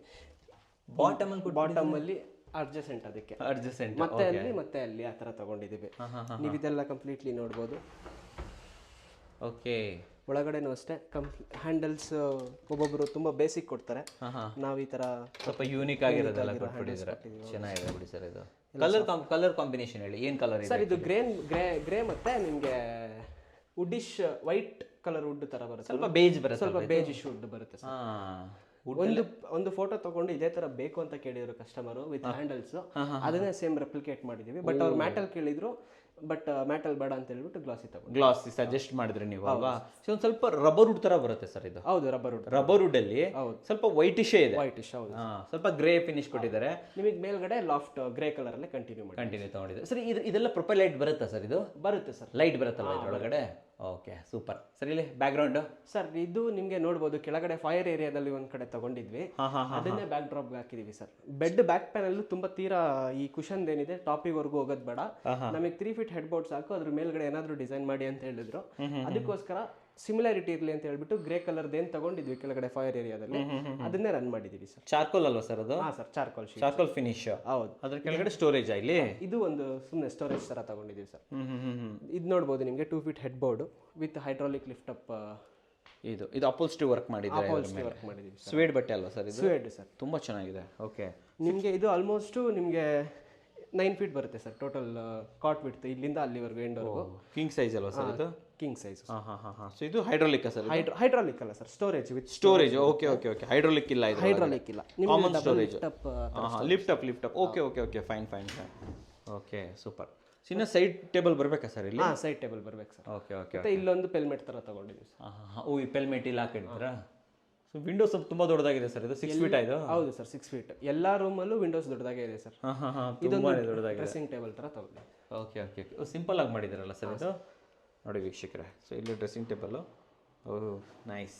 ಬಾಟಮ್ ಅಲ್ಲಿ ಅಡ್ಜಸೆಂಟ್, ಅದಕ್ಕೆ ಅಡ್ಜಸೆಂಟ್ ಮತ್ತೆ ಅಲ್ಲಿ ಆ ಥರ ತಗೊಂಡಿದ್ದೀವಿ. ನೀವು ಇದೆಲ್ಲ ಕಂಪ್ಲೀಟ್ಲಿ ನೋಡ್ಬೋದು. ಓಕೆ, ಒಳಗಡೆನೂ ಅಷ್ಟೇ ಹ್ಯಾಂಡಲ್ಸ್ ಒಬ್ಬೊಬ್ಬರು ತುಂಬಾ ಬೇಸಿಕ್ ಕೊಡ್ತಾರೆ. ನಾವು ಈ ತರ ಸ್ವಲ್ಪ ಯೂನಿಕ್ ಆಗಿರೋದೆಲ್ಲ ಕೊಟ್ಬಿಟ್ಟಿದ್ದೀರಾ. ಚೆನ್ನಾಗಿದೆ ಬಿಡಿ ಸರ್. ಇದು ಕಲರ್ ಕಾಂಬಿನೇಷನ್ ಹೇಳಿ, ಏನು ಕಲರ್ ಇದೆ ಸರ್? ಇದು ಗ್ರೇ ಮತ್ತೆ ನಿಮಗೆ ವುಡ್ಡಿಶ್ ವೈಟ್ ಕಲರ್ ವುಡ್ ತರ ಬರುತ್ತೆ. ಸ್ವಲ್ಪ ಬೇಜ್ ಬರುತ್ತೆ, ಸ್ವಲ್ಪ ಬೇಜಿಶ್ ವುಡ್ ಬರುತ್ತೆ ಸರ್. ಒಂದು ಫೋಟೋ ತಗೊಂಡು ಇದೇ ತರ ಬೇಕು ಅಂತ ಕೇಳಿದ್ರು ಕಸ್ಟಮರ್ ವಿತ್ ಹ್ಯಾಂಡಲ್ಸ್. ಅದನ್ನೇ ಸೇಮ್ ರೆಪ್ಲಿಕೇಟ್ ಮಾಡಿದೀವಿ. ಬಟ್ ಅವ್ರು ಮ್ಯಾಟಲ್ ಕೇಳಿದ್ರು, ಬಟ್ ಮ್ಯಾಟಲ್ ಬೇಡ ಅಂತ ಹೇಳ್ಬಿಟ್ಟು ಗ್ಲಾಸಿ ತಗೊಂಡು. ಗ್ಲಾಸ್ ಸಜೆಸ್ಟ್ ಮಾಡಿದ್ರೆ ನೀವು ಅಲ್ವಾ? ಸೊ ಒಂದು ಸ್ವಲ್ಪ ರಬ್ಬರ್ ವುಡ್ ತರ ಬರುತ್ತೆ ಸರ್ ಇದು. ಹೌದು, ರಬ್ಬರ್ ವುಡ್ ಅಲ್ಲಿ ಸ್ವಲ್ಪ ವೈಟಿಶೇ ಇದೆ. ವೈಟಿಶ್. ಹೌದು, ಸ್ವಲ್ಪ ಗ್ರೇ ಫಿನಿಶ್ ಕೊಟ್ಟಿದ್ದಾರೆ. ನಿಮಗೆ ಮೇಲ್ಗಡೆ ಲಾಫ್ಟ್ ಗ್ರೇ ಕಲರ್ ಅಲ್ಲೇ ಕಂಟಿನ್ಯೂ ತಗೊಂಡಿದೆ ಸರ್. ಇದೆಲ್ಲ ಪ್ರೊಪೈಲ್ ಲೈಟ್ ಬರುತ್ತಾ ಸರ್? ಇದು ಬರುತ್ತೆ ಸರ್, ಲೈಟ್ ಬರುತ್ತಲ್ವ ಇದ್ರೊಳಗಡೆ? Okay, super sir. ಇಲ್ಲಿ ಬ್ಯಾಕ್ ಗ್ರೌಂಡ್ ಸರ್ ಇದು ನಿಮಗೆ ನೋಡ್ಬೋದು, ಕೆಳಗಡೆ ಫೈರ್ ಏರಿಯಾದಲ್ಲಿ ಒಂದ್ ಕಡೆ ತಗೊಂಡಿದ್ವಿ, ಅದನ್ನೇ ಬ್ಯಾಕ್ ಡ್ರಾಪ್ ಹಾಕಿದೀವಿ ಸರ್. ಬೆಡ್ ಬ್ಯಾಕ್ ಪ್ಯಾನಲ್ ತುಂಬಾ ತೀರಾ ಈ ಕುಶನ್ ಏನಿದೆ ಟಾಪಿವರೆಗೂ ಹೋಗೋದು ಬೇಡ, ನಮಗೆ 3 ಫೀಟ್ ಹೆಡ್ ಬೋರ್ಡ್ ಸಾಕು, ಅದ್ರ ಮೇಲ್ಗಡೆ ಏನಾದ್ರು ಡಿಸೈನ್ ಮಾಡಿ ಅಂತ ಹೇಳಿದ್ರು. ಅದಕ್ಕೋಸ್ಕರ ಸಿಮಿಲಾರಿಟಿ ಇರಲಿ ಅಂತ ಹೇಳ್ಬಿಟ್ಟು ಗ್ರೇ ಕಲರ್ದು ಏನ್ ತಗೊಂಡಿದ್ವಿ ಕೆಳಗಡೆ ಫೈರ್ ಏರಿಯಾದಲ್ಲಿ ಅದನ್ನೇ ರನ್ ಮಾಡಿದೀವಿ ಸರ್. ಚಾರ್ಕೋಲ್ ಅಲ್ವಾ ಸರ್ ಅದು? ಹಾ ಸರ್, ಚಾರ್ಕೋಲ್ ಫಿನಿಶ್. ಹೌದು. ಅದ್ರ ಕೆಳಗಡೆ ಸ್ಟೋರೇಜ್ ಇಲ್ಲಿ ಇದು ಒಂದು ಸುಮ್ಮನೆ ಸ್ಟೋರೇಜ್ ತರ ತಗೊಂಡಿದೀವಿ ಸರ್. ಇದು ನೋಡ್ಬೋದು ನಿಮಗೆ 2 feet head board with hydraulic lift up. ಇದು ಅಪೋಲ್ಸ್ಟ್ರಿ ವರ್ಕ್ ಮಾಡಿದ್ದೀವಿ. ಸ್ವೇಡ್ ಬಟ್ಟೆ ಅಲ್ವಾ ಸರ್? ಇದು ಸ್ವೇಡ್ ಸರ್, ತುಂಬಾ ಚೆನ್ನಾಗಿದೆ. ಓಕೆ, ನಿಮಗೆ ಇದು ಆಲ್ಮೋಸ್ಟ್ ನಿಮಗೆ 9 ಫೀಟ್ ಬರುತ್ತೆ ಸರ್ ಟೋಟಲ್ ಕಾಟ್ ವಿಡ್ತ್, ಇಲ್ಲಿಂದ ಅಲ್ಲಿವರೆಗೂ ಎಂಡ್ವರೆಗೂ. ಕಿಂಗ್ ಸೈಜ್ ಅಲ್ವಾ ಸರ್ ಇದು? King size. ಸೊ ಇದು ಹೈಡ್ರಾಲಿಕ್ ಸರ್? ಹೈಡ್ರಾಲಿಕ್ ಅಲ್ಲ sir, storage with storage. Okay, hydraulic ಇಲ್ಲ ಇದು? ಹೈಡ್ರಾಲಿಕ್ ಇಲ್ಲ, common storage. Lift up. Okay, fine. Okay, super. ಇನ್ನು ಸೈಡ್ ಟೇಬಲ್ ಬರಬೇಕಾ ಸರ್ ಇಲ್ಲಿ? ಸೈಡ್ ಟೇಬಲ್ ಬರ್ಬೇಕು ಸರ್. ಓಕೆ. ಮತ್ತೆ ಇಲ್ಲೊಂದು ಪೆಲ್ಮೆಟ್ ತರ ತಗೊಂಡಿದ್ದೀವಿ ಸರ್. ಈ ಪೆಲ್ಮೆಟ್ ಇಲ್ಲಿ ಹಾಕಿಡ್ತೀರಾ? ಸೊ ವಿಂಡೋಸ್ ತುಂಬಾ ದೊಡ್ಡದಾಗಿದೆ ಸರ್. ಇದು 6 ಫೀಟ್ ಆಯ್ತು? ಹೌದು ಸರ್, 6 ಫೀಟ್. ಎಲ್ಲಾ ರೂಮಲ್ಲೂ ವಿಂಡೋಸ್ ದೊಡ್ಡದಾಗೆ ಇದೆ ಸರ್. ಇದೊಂದು ದೊಡ್ಡದಾಗಿದೆ. ಡ್ರೆಸ್ಸಿಂಗ್ ಟೇಬಲ್ ತರ ತಗೊಂಡು. ಓಕೆ. ಸಿಂಪಲ್ ಆಗಿ ಮಾಡಿದಾರಲ್ಲ ಸರ್ ಇದು? ನೋಡಿ ವೀಕ್ಷಕರೇ, ಸೊ ಇಲ್ಲಿ ಡ್ರೆಸ್ಸಿಂಗ್ ಟೇಬಲ್. ಓಹ್, ನೈಸ್.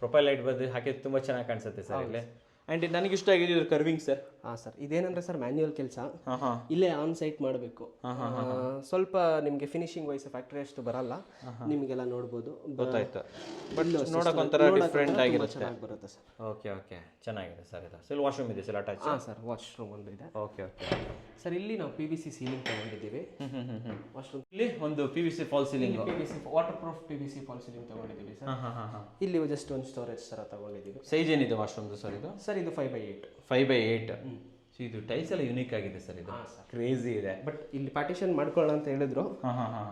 ಪ್ರೊಫೈಲ್ ಲೈಟ್ ಬಂದು ಹಾಕಿದ್ದು ತುಂಬ ಚೆನ್ನಾಗಿ ಕಾಣಿಸುತ್ತೆ ಸರ್ ಇಲ್ಲಿ. ಆ್ಯಂಡ್ ನನಗೆ ಇಷ್ಟ ಆಗಿದೆ ಇದ್ರ ಕರ್ವಿಂಗ್ ಸರ್. ಸರ್ ಇದೇನಂದ್ರೆ ಸರ್ ಮ್ಯಾನ್ಯುಯಲ್ ಕೆಲಸ, ಇಲ್ಲೇ ಆನ್ ಸೈಟ್ ಮಾಡಬೇಕು. ಸ್ವಲ್ಪ ನಿಮಗೆ ಫಿನಿಶಿಂಗ್ ವೈಸ್ ಫ್ಯಾಕ್ಟರಿ ಅಷ್ಟು ಬರಲ್ಲ, ನಿಮಗೆಲ್ಲ ನೋಡ್ಬೋದು. ಗೊತ್ತಾಯ್ತು, ಬಟ್ ನೋಡೋಕೆ ಒಂಥರ ಡಿಫ್ರೆಂಟ್ ಆಗಿರುತ್ತೆ. ಚೆನ್ನಾಗಿ ಬರುತ್ತೆ ಸರ್. ಓಕೆ, ಚೆನ್ನಾಗಿದೆ ಸರ್ ಇದು. ಸೊ ಇಲ್ಲಿ ವಾಶ್ರೂಮ್ ಇದೆ ಸರ್ ಅಟ್ಯಾಚ್? ಸರ್ ವಾಶ್ರೂಮ್ ಒಂದು ಇದೆ. ಓಕೆ ಸರ್ ಇಲ್ಲಿ ನಾವು PVC ಸೀಲಿಂಗ್ ತಗೊಂಡಿದ್ದೀವಿ. ವಾಶ್ರೂಮ್ ಇಲ್ಲಿ ಒಂದು PVC fall ceiling, waterproof PVC fall ceiling ತಗೊಂಡಿದ್ದೀವಿ ಸರ್. ಇಲ್ಲಿ ಜಸ್ಟ್ ಒಂದು ಸ್ಟೋರೇಜ್ ತರ ತಗೊಂಡಿದ್ದೀವಿ. ಸೈಜ್ ಏನಿದೆ ವಾಶ್ರೂಮ್ದು ಸರ್ ಇದು? ಸರ್ ಇದು 5x8. 5x8. ಸೊ ಇದು ಟೈಲ್ಸ್ ಎಲ್ಲ ಯೂನಿಕ್ ಆಗಿದೆ ಸರ್. ಇದು ಕ್ರೇಜಿ ಇದೆ. ಬಟ್ ಇಲ್ಲಿ ಪಾರ್ಟಿಷನ್ ಮಾಡ್ಕೊಳ್ಳೋಣ ಅಂತ ಹೇಳಿದ್ರು.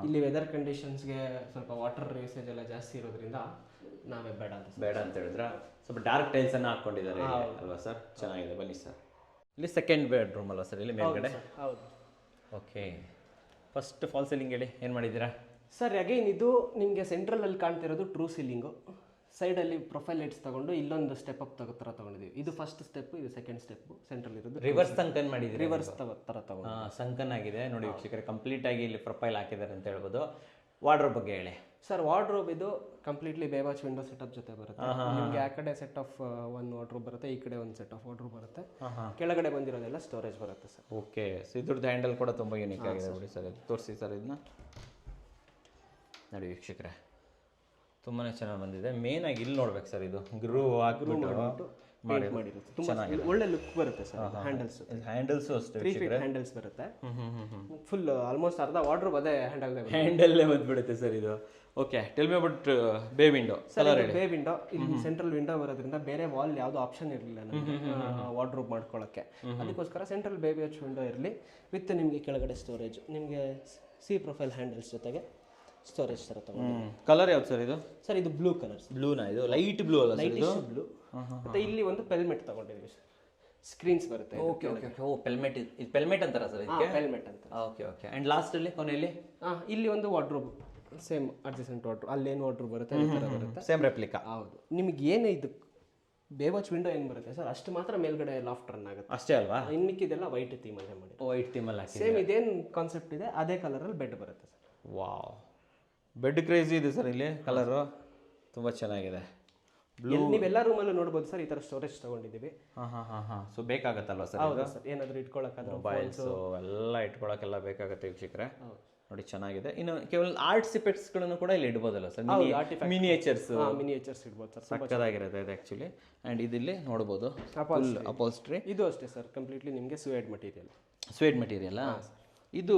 ಇಲ್ಲಿ ವೆದರ್ ಕಂಡೀಷನ್ಸ್ಗೆ ಸ್ವಲ್ಪ ವಾಟರ್ ಯೂಸೇಜ್ ಎಲ್ಲ ಜಾಸ್ತಿ ಇರೋದ್ರಿಂದ ನಾವೇ ಬೇಡ ಅಂತ ಹೇಳಿದ್ರ ಸ್ವಲ್ಪ ಡಾರ್ಕ್ ಟೈಲ್ಸ್ ಅನ್ನ ಹಾಕೊಂಡಿದ್ದಾರೆ ಅಲ್ವಾ ಸರ್? ಚೆನ್ನಾಗಿದೆ. ಬನ್ನಿ ಸರ್, ಇಲ್ಲಿ ಸೆಕೆಂಡ್ ಬೆಡ್ರೂಮ್ ಅಲ್ವಾ ಸರ್ ಇಲ್ಲಿ ಮೇಲ್ಗಡೆ? ಹೌದು. ಓಕೆ, ಫಸ್ಟ್ ಫಾಲ್ ಸೀಲಿಂಗ್ ಹೇಳಿ ಏನು ಮಾಡಿದ್ದೀರಾ ಸರ್? ಅಗೈನ್ ಇದು ನಿಮಗೆ ಸೆಂಟ್ರಲಲ್ಲಿ ಕಾಣ್ತಿರೋದು ಟ್ರೂ ಸೀಲಿಂಗು. ಸೈಡಲ್ಲಿ ಪ್ರೊಫೈಲ್ ಲೈಟ್ಸ್ ತಗೊಂಡು ಇಲ್ಲೊಂದು ಸ್ಟೆಪ್ ಅಪ್ ಥರ ತಗೊಂಡಿದ್ದೀವಿ. ಇದು ಫಸ್ಟ್ ಸ್ಟೆಪ್, ಇದು ಸೆಕೆಂಡ್ ಸ್ಟೆಪ್. ಸೆಂಟ್ರಲ್ ಇರೋದು ರಿವರ್ಸ್ ಸಂಕನ್ ಮಾಡಿದ್ದೀವಿ. ರಿವರ್ಸ್ ಥರ ತಗೊಂಡು ಸಂಕನ್ ಆಗಿದೆ ನೋಡಿ ವೀಕ್ಷಕರೇ. ಕಂಪ್ಲೀಟ್ ಆಗಿ ಇಲ್ಲಿ ಪ್ರೊಫೈಲ್ ಹಾಕಿದ್ದಾರೆ ಅಂತ ಹೇಳ್ಬೋದು. ವಾರ್ಡ್ರೋಬ್ ಬಗ್ಗೆ ಹೇಳಿ ಸರ್. ವಾರ್ಡ್ರೋಬ್ ಇದು ಕಂಪ್ಲೀಟ್ಲಿ ಬೇವಾಚ್ ವಿಂಡೋ ಸೆಟಪ್ ಜೊತೆ ಬರುತ್ತೆ. ನಿಮಗೆ ಆ ಕಡೆ ಸೆಟ್ ಆಫ್ ಒಂದು ವಾರ್ಡ್ರೋಬ್ ಬರುತ್ತೆ, ಈ ಕಡೆ ಒಂದು ಸೆಟ್ ಆಫ್ ವಾರ್ಡ್ರೋಬ್ ಬರುತ್ತೆ. ಕೆಳಗಡೆ ಬಂದಿರೋದೆಲ್ಲ ಸ್ಟೋರೇಜ್ ಬರುತ್ತೆ ಸರ್. ಓಕೆ, ಸೊ ಇದ್ರದ್ದು ಹ್ಯಾಂಡಲ್ ಕೂಡ ತುಂಬ ಯೂನಿಕ್ ಆಗಿದೆ ನೋಡಿ ಸರ್. ತೋರಿಸಿ ಸರ್ ಇದನ್ನ ನೋಡಿ ವೀಕ್ಷಕರೇ, ತುಂಬಾ ಚೆನ್ನಾಗಿ ಬಂದಿದೆ. ಮೇನ್ ಆಗಿ ಇಲ್ಲಿ ನೋಡ್ಬೇಕು ಸರ್, ಇದು ಗ್ರೂ ಹಾಕ್ಬಿಟ್ಟು ಮಾಡಿರುತ್ತೆ. ತುಂಬಾ ಒಳ್ಳೆ ಲುಕ್ ಬರುತ್ತೆ ಸರ್. ಹ್ಯಾಂಡಲ್ಸ್ ಅಷ್ಟೇ 3 ಫೀಟ್ ಹ್ಯಾಂಡಲ್ಸ್ ಬರುತ್ತೆ. ಫುಲ್ ಆಲ್ಮೋಸ್ಟ್ ಅರ್ಧ ವಾರ್ಡ್ರೋಬ್ ಅದೇ ಹ್ಯಾಂಡಲ್ಲೇ ಬಂದ್ಬಿಡುತ್ತೆ ಸರ್ ಇದು. ಓಕೆ, ಟೆಲ್ ಮಿ ಅಬೌಟ್ ಬೇ ವಿಂಡೋ. ಬೇ ವಿಂಡೋ ಇಲ್ಲಿ ಸೆಂಟ್ರಲ್ ವಿಂಡೋ ಬರೋದ್ರಿಂದ ಬೇರೆ ವಾಲ್ ಯಾವುದು ಆಪ್ಷನ್ ಇರಲಿಲ್ಲ ನಮಗೆ ವಾರ್ಡ್ರೋಬ್ ಮಾಡ್ಕೊಳ್ಳೋಕ್ಕೆ. ಅದಕ್ಕೋಸ್ಕರ ಸೆಂಟ್ರಲ್ ಬೇ ವಾಚ್ ವಿಂಡೋ ಇರಲಿ ವಿತ್ ನಿಮಗೆ ಕೆಳಗಡೆ ಸ್ಟೋರೇಜ್, ನಿಮಗೆ ಸಿ ಪ್ರೊಫೈಲ್ ಹ್ಯಾಂಡಲ್ಸ್ ಜೊತೆಗೆ ಸ್ಟೋರೇಜ್ ಥರ ತಗೊಂಡು. ಕಲರ್ ಯಾವ್ದು ಸರ್ ಇದು? ಸರ್ ಇದು ಬ್ಲೂ ಕಲರ್. ಬ್ಲೂನಾ? ಇದು ಲೈಟ್ ಬ್ಲೂ ಅಲ್ಲ? Light blue. ಮತ್ತೆ ಇಲ್ಲಿ ಒಂದು ಪೆಲ್ಮೆಟ್ ತಗೊಂಡಿದ್ದೀವಿ ಸರ್. ಸ್ಕ್ರೀನ್ಸ್ ಬರುತ್ತೆ. ಓಕೆ. Oh, pelmet. ಇದು ಪೆಲ್ಮೆಟ್ ಅಂತಾರ ಸರ್ ಇದಕ್ಕೆ? ಪೆಲ್ಮೆಟ್ ಅಂತ. ಓಕೆ. ಆ್ಯಂಡ್ ಲಾಸ್ಟಲ್ಲಿ ಕೊನೆಯಲ್ಲಿ ಇಲ್ಲಿ ಒಂದು ವಾರ್ಡ್ರೋಬ್, ಸೇಮ್ ಅಡ್ಜಸೆಂಟ್ ವಾರ್ಡ್ರೋಬ್. ಅಲ್ಲೇನು ವಾರ್ಡ್ರೋಬ್ ಬರುತ್ತೆ ಅದೇ ಥರ ಬರುತ್ತೆ. Same replica. ಹೌದು. ನಿಮಗೆ ಏನು ಇದು ಬೇವಾಚ್ ವಿಂಡೋ ಏನು ಬರುತ್ತೆ ಸರ್, ಅಷ್ಟು ಮಾತ್ರ ಮೇಲ್ಗಡೆ ಲಾಫ್ಟ್ ರನ್ ಆಗುತ್ತೆ ಅಷ್ಟೇ ಅಲ್ವಾ? ಇನ್ನಿಕ್ಕಿದೆಲ್ಲ ವೈಟ್ ಥೀಮಲ್ಲೇ ಮಾಡಿ. ವೈಟ್ ಥೀಮಲ್ಲಿ ಹಾಕಿ ಸೇಮ್ ಇದೇನು ಕಾನ್ಸೆಪ್ಟ್ ಇದೆ ಅದೇ ಕಲರಲ್ಲಿ ಬೆಡ್ ಬರುತ್ತೆ ಸರ್. ವಾವ್, ಬೆಡ್ ಕ್ರೇಜಿ ಇದೆ ಸರ್ ಇಲ್ಲಿ. ಕಲರು ತುಂಬ ಚೆನ್ನಾಗಿದೆ. ನೀವೆಲ್ಲ ರೂಮಲ್ಲೂ ನೋಡ್ಬೋದು ಸರ್, ಈ ಥರ ಸ್ಟೋರೇಜ್ ತಗೊಂಡಿದ್ದೀವಿ. ಸೊ ಬೇಕಾಗತ್ತಲ್ವಾ ಸರ್? ಹೌದು ಸರ್, ಏನಾದರೂ ಇಟ್ಕೊಳ್ಳೋಕ್ಕಾದ್ರೆ ಮೊಬೈಲ್ಸು ಎಲ್ಲ ಇಟ್ಕೊಳ್ಳೋಕ್ಕೆಲ್ಲ ಬೇಕಾಗುತ್ತೆ ವೀಕ್ಷಕರೇ. ನೋಡಿ ಚೆನ್ನಾಗಿದೆ. ಇನ್ನು ಕೇವಲ ಆರ್ಟ್ಸ್ ಇಫೆಕ್ಟ್ಸ್ಗಳನ್ನು ಕೂಡ ಇಲ್ಲಿ ಇಡ್ಬೋದಲ್ಲ ಸರ್? ಮಿನಿಯೇಚರ್ಸ್ ಇಡ್ಬೋದು ಸರ್. ಸಕ್ಕದಾಗಿರುತ್ತೆ ಇದು ಆ್ಯಕ್ಚುಲಿ. ಆ್ಯಂಡ್ ಇದಿಲ್ಲಿ ನೋಡ್ಬೋದು ಅಪೋಲ್ಸ್ಟ್ರಿ. ಇದು ಅಷ್ಟೇ ಸರ್, ಕಂಪ್ಲೀಟ್ಲಿ ನಿಮಗೆ ಸ್ವೇಡ್ ಮೆಟೀರಿಯಲ್. ಇದು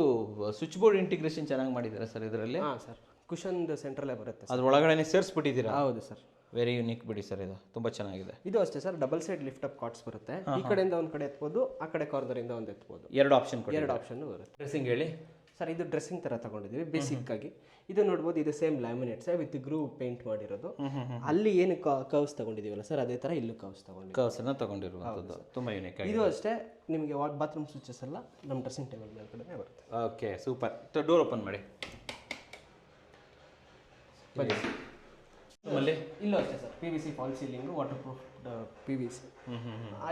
ಸ್ವಿಚ್ ಬೋರ್ಡ್ ಇಂಟಿಗ್ರೇಷನ್ ಚೆನ್ನಾಗಿ ಮಾಡಿದ್ದಾರೆ ಸರ್ ಇದರಲ್ಲಿ. ಹಾಂ ಸರ್, ಕುಷನ್ದು ಸೆಂಟ್ರಲ್ಲೇ ಬರುತ್ತೆ. ಅದ್ರ ಒಳಗಡೆ ಸೇರಿಸ್ಬಿಟ್ಟಿದ್ದೀರಾ? ಹೌದು ಸರ್. ವೆರಿ ಯುನಿಕ್ ಬಿಡಿ ಸರ್, ಇದು ತುಂಬ ಚೆನ್ನಾಗಿದೆ. ಇದು ಅಷ್ಟೇ sir, double side lift up quartz ಬರುತ್ತೆ. ಈ ಕಡೆಯಿಂದ ಒಂದು ಕಡೆ ಎತ್ಬೋದು, ಆ ಕಡೆ ಕಾರ್ನರಿಂದ ಒಂದು ಎತ್ಬೋದು. ಎರಡು ಆಪ್ಷನ್ ಬರುತ್ತೆ. ಡ್ರೆಸ್ಸಿಂಗ್ ಹೇಳಿ ಸರ್ ಇದು ಡ್ರೆಸ್ಸಿಂಗ್ ಥರ ತಗೊಂಡಿದ್ದೀವಿ ಬೇಸಿಕ್ ಆಗಿ. ಇದು ನೋಡ್ಬೋದು, ಇದು ಸೇಮ್ ಲ್ಯಾಮಿನೇಟ್ಸ್ ವಿತ್ ಗ್ರೂ ಪೇಂಟ್ ಮಾಡಿರೋದು. ಅಲ್ಲಿ ಏನು ಕರ್ವ್ಸ್ ತಗೊಂಡಿದ್ದೀವಲ್ಲ ಸರ್, ಅದೇ ಥರ ಇಲ್ಲೂ ಕರ್ವ್ಸ್ ತಗೊಂಡಿದ್ದೀವಿ. ಕರ್ವ್ಸನ್ನು ತಗೊಂಡಿರುವಂಥದ್ದು ತುಂಬ ಯೂನಿಕ್ ಆಗಿ. ಇದು ಅಷ್ಟೇ ನಿಮಗೆ ಬಾತ್ರೂಮ್ ಸ್ವಿಚಸ್ ಎಲ್ಲ ನಮ್ಮ ಡ್ರೆಸ್ಸಿಂಗ್ ಟೇಬಲ್ ಮೇಲ್ಗಡೆ ಬರುತ್ತೆ. Okay super. ಡೋರ್ ಓಪನ್ ಮಾಡಿ. ಆಮೇಲೆ ಇಲ್ಲೂ ಅಷ್ಟೇ sir, P V C false ceiling, waterproof P V C.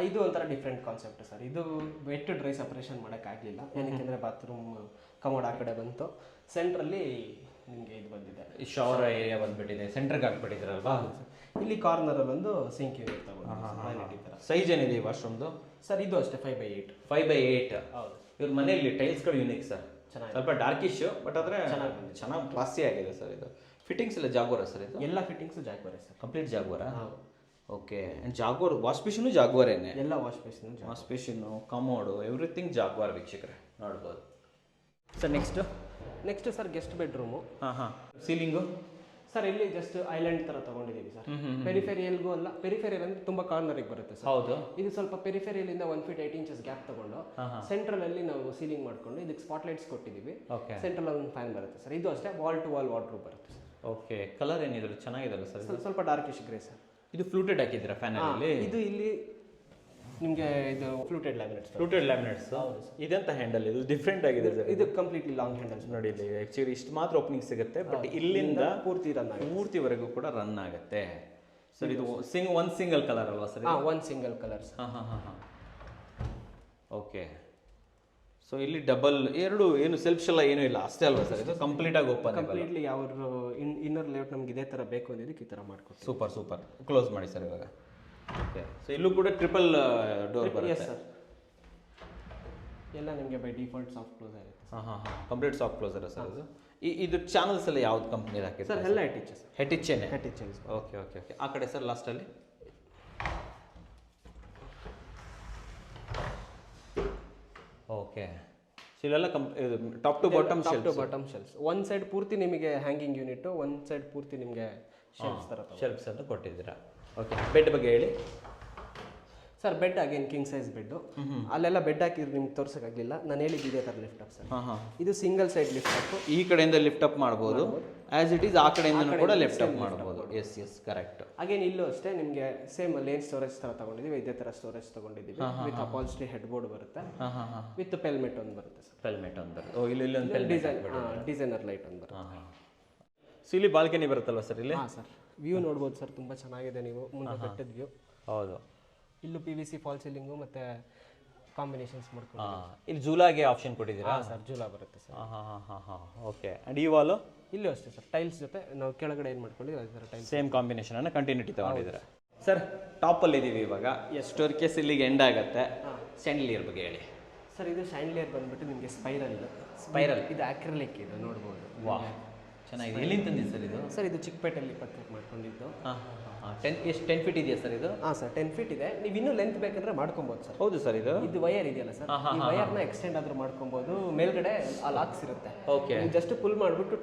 ಇದು ಒಂಥರ ಡಿಫ್ರೆಂಟ್ ಕಾನ್ಸೆಪ್ಟ್ ಸರ್. ಇದು ವೆಟ್ ಡ್ರೈ ಸಪ್ರೇಷನ್ ಮಾಡೋಕ್ಕಾಗಲಿಲ್ಲ, ಏನಕ್ಕೆ ಬಾತ್ರೂಮ್ ಕಮೋಡ್ ಆ ಕಡೆ ಬಂತು. ಸೆಂಟ್ರಲ್ಲಿ ನಿಮಗೆ ಇದು ಬಂದಿದೆ, ಈ ಶವರ್ ಏರಿಯಾ ಬಂದ್ಬಿಟ್ಟಿದೆ, ಸೆಂಟ್ರಿಗೆ ಹಾಕ್ಬಿಟ್ಟಿದ್ದೀರಲ್ವಾ. ಇಲ್ಲಿ ಕಾರ್ನರಲ್ಲಿ ಒಂದು ಸಿಂಕ್ ಯೂನಿಟ್ ತಗೊಂಡು. ಸೈಜ್ ಏನಿದೆ ಈ ವಾಶ್ರೂಮ್ದು? ಸರ್ ಇದು ಅಷ್ಟೇ 5x8. 5x8. ಹೌದು. ಇವ್ರ ಮನೆಯಲ್ಲಿ ಟೈಲ್ಸ್ಗಳು ಯೂನಿಕ್ ಸರ್, ಚೆನ್ನಾಗಿ ಸ್ವಲ್ಪ ಡಾರ್ಕಿಶ್ ಬಟ್ ಆದರೆ ಚೆನ್ನಾಗಿ ಕ್ಲಾಸಿ ಆಗಿದೆ ಸರ್. ಇದು ಫಿಟ್ಟಿಂಗ್ಸ್ ಎಲ್ಲ ಜಾಗ್ವಾರ ಸರ್? ಇದು ಎಲ್ಲ ಫಿಟ್ಟಿಂಗ್ಸು ಜಾಗ್ವಾರೆ sir, complete Jaguar. Okay. And Jaguar wash basin ಜಾಗ್ವಾರೇನೆ? ಎಲ್ಲ wash basin, wash basin, commode, everything Jaguar ವೀಕ್ಷಕರೇ ನೋಡ್ಬೋದು. Sir next sir guest bedroom. Ceiling sir ಇಲ್ಲಿ ಜಸ್ಟ್ ಐಲ್ಯಾಂಡ್ ಥರ ತೊಗೊಂಡಿದ್ದೀವಿ ಸರ್. ಪೆರಿಫೆರಿಯಲ್ಗೂ ಅಲ್ಲ, ಪೆರಿಫೆರಿಯಲ್ ಅಂದರೆ ತುಂಬ ಕಾರ್ನರಿಗೆ ಬರುತ್ತೆ ಸರ್. ಹೌದು. ಇದು ಸ್ವಲ್ಪ ಪೆರಿಫೆರಿಯಲಿಂದ 1 feet 8 inches ಗ್ಯಾಪ್ ತಗೊಂಡು ಸೆಂಟ್ರಲಲ್ಲಿ ನಾವು ಸೀಲಿಂಗ್ ಮಾಡ್ಕೊಂಡು ಇದಕ್ಕೆ ಸ್ಪಾಟ್ಲೈಟ್ಸ್ ಕೊಟ್ಟಿದ್ದೀವಿ. ಸೆಂಟ್ರಲ್ ಒಂದು ಫ್ಯಾನ್ ಬರುತ್ತೆ ಸರ್. ಇದು ಅಷ್ಟೇ ವಾಲ್ ಟು ವಾಲ್ ವಾರ್ಡ್ರೋಬ್ ಬರುತ್ತೆ ಸರ್. ಓಕೆ. ಕಲರ್ ಏನಿದ್ರು ಚೆನ್ನಾಗಿದಲ್ಲ ಸರ್? ಸ್ವಲ್ಪ ಡಾರ್ಕಿಶ್ ಗ್ರೇ ಸರ್. ಇದು ಫ್ಲೂಟೆಡ್ ಹಾಕಿದ್ದೀರಾ ಫ್ಯಾನಲ್ಲಿ? ಇದು ಇಲ್ಲಿ ನಿಮಗೆ ಇದು ಫ್ಲೂಟೆಡ್ ಲ್ಯಾಮಿನೇಟ್ಸ್. Fluted laminates. ಇದೆಂತ ಹ್ಯಾಂಡಲ್? ಇದು ಡಿಫ್ರೆಂಟ್ ಆಗಿದೆ ಸರ್. ಇದು ಕಂಪ್ಲೀಟ್ಲಿ ಲಾಂಗ್ ಹ್ಯಾಂಡಲ್ಸ್. ನೋಡಿ ಇಲ್ಲಿ ಆ್ಯಕ್ಚುಲಿ ಇಷ್ಟು ಮಾತ್ರ ಓಪನಿಂಗ್ ಸಿಗುತ್ತೆ, ಬಟ್ ಇಲ್ಲಿಂದ ಪೂರ್ತಿವರೆಗೂ ಕೂಡ ರನ್ ಆಗುತ್ತೆ ಸರ್. ಇದು ಒಂದು ಸಿಂಗಲ್ ಕಲರ್ ಅಲ್ವಾ ಸರ್? ಒಂದು ಸಿಂಗಲ್ ಕಲರ್. ಓಕೆ. ಸೊ ಇಲ್ಲಿ ಡಬಲ್ ಎರಡು ಏನು ಸೆಲ್ಫ್ಸ್ ಎಲ್ಲ ಏನೂ ಇಲ್ಲ ಅಷ್ಟೇ ಅಲ್ವಾ ಸರ್? ಇದು ಕಂಪ್ಲೀಟ್ ಆಗಿ ಓಪನ್, ಕಂಪ್ಲೀಟ್ಲಿ ಯಾವ ಇನ್ನರ್ ಲೇಔಟ್ ನಮ್ಗೆ ಇದೇ ಥರ ಬೇಕು ಅಂದಿದ್ದಕ್ಕೆ ಈ ಥರ ಮಾಡ್ಕೊಡ್ತೀವಿ. ಸೂಪರ್. ಕ್ಲೋಸ್ ಮಾಡಿ ಸರ್ ಇವಾಗ. ಓಕೆ. ಸೊ ಇಲ್ಲೂ ಕೂಡ ಟ್ರಿಪಲ್ ಡೋರ್ ಬರುತ್ತೆ ಸರ್. ಎಲ್ಲ ನಿಮಗೆ ಬೈ ಡಿಫಾಲ್ಟ್ ಸಾಫ್ಟ್ ಕ್ಲೋಸ್ ಆಗುತ್ತೆ. ಕಂಪ್ಲೀಟ್ ಸಾಫ್ಟ್ ಕ್ಲೋಸರ್ ಸರ್ ಇದು. ಇದು ಚಾನಲ್ಸ್ ಎಲ್ಲ ಯಾವ್ದು ಕಂಪ್ನಿದು ಹಾಕಿದೆ ಸರ್? ಎಲ್ಲ ಹೆಟಿಚ್. ಓಕೆ. ಆ ಕಡೆ ಸರ್ ಲಾಸ್ಟಲ್ಲಿ ಓಕೆ. ಇಲ್ಲೆಲ್ಲ ಟಾಪ್ ಟು ಬಾಟಮ್ ಶೆಲ್ಫ್ಸ್. ಒಂದು ಸೈಡ್ ಪೂರ್ತಿ ನಿಮಗೆ ಹ್ಯಾಂಗಿಂಗ್ ಯೂನಿಟ್, ಒಂದು ಸೈಡ್ ಪೂರ್ತಿ ನಿಮಗೆ ಶೆಲ್ಫ್ಸ್ ಅಂತ ಕೊಟ್ಟಿದ್ದೀರಾ. ಓಕೆ. ಬೆಡ್ ಬಗ್ಗೆ ಹೇಳಿ sir. Bed again king size bed. ಅಲ್ಲೆಲ್ಲ ಬೆಡ್ ಹಾಕಿದ್ರೆ ನಿಮ್ಗೆ ತೋರ್ಸೋಕ್ಕಾಗಲಿಲ್ಲ, ನಾನು ಹೇಳಿದ್ದು ಇದೇ ಥರ ಲಿಫ್ಟ್ ಅಪ್ ಸರ್. ಇದು ಸಿಂಗಲ್ ಸೈಡ್ ಲಿಫ್ಟ್ ಅಪ್. ಈ ಕಡೆಯಿಂದ ಲಿಫ್ಟ್ ಅಪ್ ಮಾಡ್ಬೋದು, ಆಸ್ ಇಟ್ ಈಸ್ ಆ ಕಡೆಯಿಂದ ಕೂಡ ಲಿಫ್ಟ್ ಅಪ್ ಮಾಡ್ಬೋದು. Yes correct. ಅಗೇನ್ ಇಲ್ಲೂ ಅಷ್ಟೇ ನಿಮಗೆ ಸೇಮ್ ಲೇನ್ ಸ್ಟೋರೇಜ್ ಥರ ತಗೊಂಡಿದ್ದೀವಿ, ಇದೇ ಥರ ಸ್ಟೋರೇಜ್ ತಗೊಂಡಿದ್ದೀವಿ. ವಿತ್ ಅಪಾಲ್ಸ್ಟ್ರಿ ಹೆಡ್ ಬೋರ್ಡ್ ಬರುತ್ತೆ, ವಿತ್ ಪೆಲ್ಮೆಟ್ ಒಂದು ಬರುತ್ತೆ ಸರ್. ಪೆಲ್ಮೆಟ್ ಒಂದು ಬರುತ್ತೆ. ಇಲ್ಲಿ ಒಂದು ಡಿಸೈನರ್ ಲೈಟ್ ಒಂದು ಬರುತ್ತೆ. ಸೊ ಇಲ್ಲಿ ಬಾಲ್ಕನಿ ಬರುತ್ತಲ್ವ ಸರ್? ಇಲ್ಲಿ ಸರ್ ವ್ಯೂ ನೋಡ್ಬೋದು ಸರ್, ತುಂಬ ಚೆನ್ನಾಗಿದೆ. ನೀವು ಮುಂದೆ ಬೆಟ್ಟದ ವ್ಯೂ. ಹೌದು. ಇಲ್ಲೂ P V C false ceiling ಮತ್ತು ಕಾಂಬಿನೇಷನ್ಸ್ ಮಾಡ್ಕೊಂಡು ಇಲ್ಲಿ ಜೂಲಾಗೆ ಆಪ್ಷನ್ ಕೊಟ್ಟಿದ್ದೀರಾ ಸರ್? ಜೂಲಾ ಬರುತ್ತೆ ಸರ್. ಓಕೆ. ಆ್ಯಂಡ್ ಈ ವಾಲು ಇಲ್ಲೂ ಅಷ್ಟೇ ಸರ್, ಟೈಲ್ಸ್ ಜೊತೆ ನಾವು ಕೆಳಗಡೆ ಏನು ಮಾಡ್ಕೊಂಡಿದ್ದೀವಿ ಅದೇ ಥರ ಟೈಲ್ಸ್ ಸೇಮ್ ಕಾಂಬಿನೇಷನ್ ಅನ್ನು ಕಂಟಿನ್ಯೂಟಿ ತಗೊಂಡಿದ್ದೀರಾ ಸರ್. ಟಾಪಲ್ಲಿ ಇದ್ದೀವಿ ಇವಾಗ. ಸ್ಟೋರ್ ಕೇಸ್ ಇಲ್ಲಿಗೆ ಎಂಡ್ ಆಗುತ್ತೆ. ಸ್ಯಾಂಡ್ಲಿಯರ್ ಬಗ್ಗೆ ಹೇಳಿ ಸರ್. ಇದು ಸ್ಯಾಂಡ್ಲಿಯರ್ ಬಂದ್ಬಿಟ್ಟು ನಿಮಗೆ ಸ್ಪೈರಲ್ ಇದು ಆಕ್ರಿಲಿಕ್ ಇದು ನೋಡ್ಬೋದು. ವಾ, ಚೆನ್ನಾಗಿದೆ. ಎಲ್ಲಿಂದ ತಂದಿದ್ದು ಸರ್ ಇದು? ಸರ್ ಇದು ಚಿಕ್ಕಪೇಟೆಯಲ್ಲಿ ಪರ್ಚೇಸ್ ಮಾಡ್ಕೊಂಡಿದ್ದು. 10 feet ಇದೆಯಾ ಸರ್ ಇದು? ಸರ್ 10 feet ಇದೆ. ನೀವು ಇನ್ನೂ ಲೆಂತ್ ಬೇಕಂದ್ರೆ ಮಾಡ್ಕೊಬೋದು ಸರ್. ಹೌದು ಸರ್. ಇದು ವೈರ್ ಇದೆಯಲ್ಲ ಸರ್, ಈ ವೈರ್ನ ಎಕ್ಸ್ಟೆಂಡ್ ಆದ್ರೂ ಮಾಡ್ಕೊಬೋದು. ಮೇಲ್ಗಡೆ ಆ ಲಾಕ್ಸ್ ಇರುತ್ತೆ. ಓಕೆ. ಜಸ್ಟ್ ಪುಲ್ ಮಾಡಿಬಿಟ್ಟು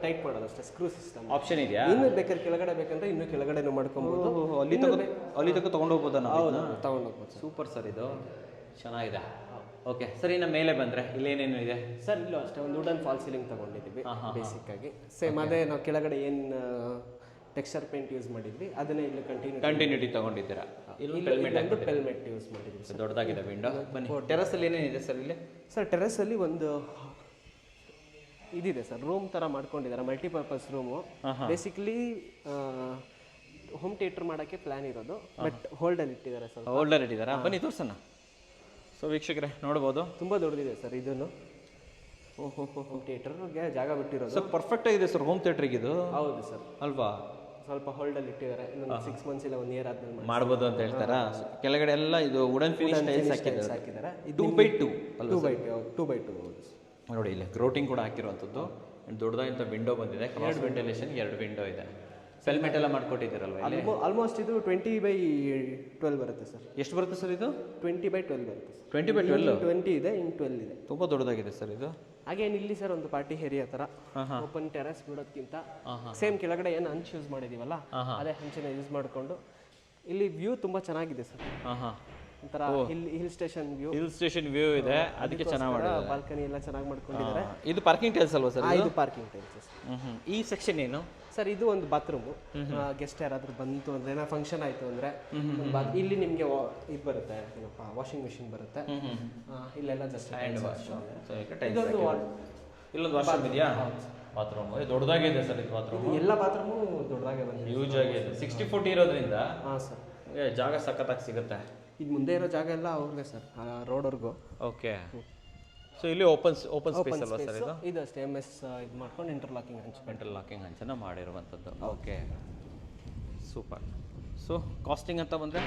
ಟೈಟ್ ಮಾಡೋದು ಅಷ್ಟೇ. ಸ್ಕ್ರೂ ಸಿಸ್ಟಮ್ ಆಪ್ಷನ್ ಇದೆಯಾ? ಇನ್ನು ಬೇಕಾದ್ರೆ ಕೆಳಗಡೆ ಬೇಕಂದ್ರೆ ಇನ್ನೂ ಕೆಳಗಡೆನೂ ಮಾಡ್ಕೊಬೋದು. ಅಲ್ಲಿ ತನಕ ತೊಗೊಂಡೋಗ್ಬೋದಾ? ಹೌದು, ತೊಗೊಂಡೋಗ್ಬೋದು. ಸೂಪರ್ ಸರ್, ಇದು ಚೆನ್ನಾಗಿದೆ. Okay sir. ಇನ್ನು ಮೇಲೆ ಬಂದರೆ ಇಲ್ಲೇನೇನು ಇದೆ ಸರ್? ಇಲ್ಲೂ ಅಷ್ಟೇ ಒಂದು ವುಡನ್ ಫಾಲ್ ಸೀಲಿಂಗ್ ತೊಗೊಂಡಿದ್ದೀವಿ ಬೇಸಿಕ್ ಆಗಿ. ಸೇಮ್ ಅದೇ ನಾವು ಕೆಳಗಡೆ ಏನು ಟೆಕ್ಸ್ಚರ್ ಪೇಂಟ್ ಯೂಸ್ ಮಾಡಿದ್ವಿ ಅದನ್ನೇ ಇಲ್ಲಿ ಕಂಟಿನ್ಯೂಟಿ ತೊಗೊಂಡಿದ್ದೀರಾ. ಪೆಲ್ಮೆಟ್ ಯೂಸ್ ಮಾಡಿದ್ವಿ. ದೊಡ್ಡದಾಗಿದೆ ವಿಂಡೋ. ಬನ್ನಿ, ಟೆರಸಲ್ಲಿ ಏನೇನಿದೆ ಸರ್ ಇಲ್ಲಿ? ಸರ್ ಟೆರಸಲ್ಲಿ ಒಂದು ಇದಿದೆ ಸರ್, ರೂಮ್ ಥರ ಮಾಡ್ಕೊಂಡಿದ್ದಾರೆ, multipurpose room. Basically home theatre ಮಾಡೋಕ್ಕೆ ಪ್ಲ್ಯಾನ್ ಇರೋದು, ಬಟ್ ಹೋಲ್ಡಲ್ಲಿ ಇಟ್ಟಿದ್ದಾರೆ ಸರ್. ಹೋಲ್ಡರ್ ಇಟ್ಟಿದ್ದಾರಾ? ಬನ್ನಿ ತೋರ್ಸೋಣ. ಸೊ ವೀಕ್ಷಕರೇ ನೋಡ್ಬೋದು, ತುಂಬ ದೊಡ್ಡದಿದೆ ಸರ್ ಇದನ್ನು. ಹೋಮ್ ಥಿಯೇಟರ್ಗೆ ಜಾಗ ಬಿಟ್ಟಿರೋದು. ಸರ್ ಪರ್ಫೆಕ್ಟ್ ಆಗಿದೆ ಸರ್ ಹೋಮ್ ಥಿಯೇಟ್ರಿಗೆ ಇದು. ಹೌದು ಸರ್, ಅಲ್ವಾ? ಸ್ವಲ್ಪ ಹೋಲ್ಡಲ್ಲಿ ಇಟ್ಟಿದ್ದಾರೆ. ಇನ್ನೊಂದು 6 months ಇಲ್ಲ 1 year ಆದ್ಮೇಲೆ ಮಾಡ್ಬೋದು ಅಂತ ಹೇಳ್ತಾರಾ? ಕೆಳಗಡೆ ಎಲ್ಲ ಇದು ವುಡನ್ ಫಿನಿಶ್ ಟೈಲ್ಸ್ ಹಾಕಿದ್ದಾರೆ. 2x2 2x2 ನೋಡಿ. ಇಲ್ಲಿ ಗ್ರೋಟಿಂಗ್ ಕೂಡ ಹಾಕಿರುವಂಥದ್ದು. ದೊಡ್ಡದಾಗಿಂತ ವಿಂಡೋ ಬಂದಿದೆ, ಕ್ರಾಸ್ ವೆಂಟಿಲೇಷನ್ 2 ವಿಂಡೋ ಇದೆ. ಫೆಲ್ಮೆಟ್ ಎಲ್ಲ ಮಾಡ್ಕೊಟ್ಟಿದ್ದೀರಲ್ವ? ಆಲ್ಮೋಸ್ಟ್ ಇದು 20x12 ಬರುತ್ತೆ ಸರ್. ಎಷ್ಟು ಬರುತ್ತೆ ಸರ್ ಇದು? 20x12 ಬರುತ್ತೆ ಸರ್. 20x12 20 ಇದೆ, ಇನ್ 12 ಇದೆ. ತುಂಬ ದೊಡ್ಡದಾಗಿದೆ ಸರ್ ಇದು. ಹಾಗೆ ಇಲ್ಲಿ ಸರ್ ಒಂದು ಪಾರ್ಟಿ ಏರಿಯಾ ಥರ ಓಪನ್ ಟೆರಸ್ ಬಿಡೋದಕ್ಕಿಂತ ಸೇಮ್ ಕೆಳಗಡೆ ಏನು ಹಂಚ್ ಯೂಸ್ ಮಾಡಿದ್ದೀವಲ್ಲ ಅದೇ ಹಂಚನ್ನ ಯೂಸ್ ಮಾಡಿಕೊಂಡು ಇಲ್ಲಿ ವ್ಯೂ ತುಂಬ ಚೆನ್ನಾಗಿದೆ ಸರ್. ಒಂಥರ hill station view, hill station view ಇದೆ, ಅದಕ್ಕೆ ಚೆನ್ನಾಗಿ ಮಾಡಿದ್ದಾರೆ. ಬಾಲ್ಕನಿ ಎಲ್ಲ ಚೆನ್ನಾಗಿ ಮಾಡ್ಕೊಂಡಿದ್ದಾರೆ. ಇದು ಪಾರ್ಕಿಂಗ್ ಟೈಲ್ಸ್ ಅಲ್ವಾ ಸರ್? ಇದು ಪಾರ್ಕಿಂಗ್ ಟೈಲ್ಸ್. ಈ ಸೆಕ್ಷನ್ ಏನು ಸರ್? ಇದು ಒಂದು ಬಾತ್ರೂಮು. ಗೆಸ್ಟ್ ಯಾರಾದ್ರೂ ಬಂತು ಅಂದ್ರೆ ಏನೋ ಫಂಕ್ಷನ್ ಆಯ್ತು ಅಂದ್ರೆ ಇಲ್ಲಿ ನಿಮಗೆ ಇದು ಬರುತ್ತೆ, ಏನಪ್ಪ ವಾಷಿಂಗ್ ಮಿಷಿನ್ ಬರುತ್ತೆ. ಇಲ್ಲೆಲ್ಲ ಜಸ್ಟ್ ಇಲ್ಲೊಂದು ವಾಶ್ರೂಮ್ ಇದೆಯಾ? ಬಾತ್ರೂಮ್ ದೊಡ್ಡದಾಗಿದೆ ಸರ್ ಇದು ಬಾತ್ರೂಮ್. ಎಲ್ಲ ಬಾತ್ರೂಮು ದೊಡ್ಡದಾಗೆ ಬಂದಿದೆ, ಯೂಸ್ ಆಗಿದೆ. 60 ಫುಟ್ ಇರೋದ್ರಿಂದ ಹಾಂ ಸರ್ ಜಾಗ ಸಖತ್ತಾಗಿ ಸಿಗುತ್ತೆ. ಇದು ಮುಂದೆ ಇರೋ ಜಾಗ ಎಲ್ಲ ಅವ್ರಿಗೆ ಸರ್, ರೋಡ್ವರೆಗೂ. ಓಕೆ, ಸೊ ಇಲ್ಲಿ ಓಪನ್ ಸ್ಪೇಸ್ ಅಲ್ವಾ ಸರ್ ಇದು? ಇದು ಅಷ್ಟೇ MS ಇದು ಮಾಡ್ಕೊಂಡು ಇಂಟರ್ಲಾಕಿಂಗ್ ಹಂಚನ್ನು ಮಾಡಿರುವಂಥದ್ದು. Okay, super. ಸೊ ಕಾಸ್ಟಿಂಗ್ ಅಂತ ಬಂದರೆ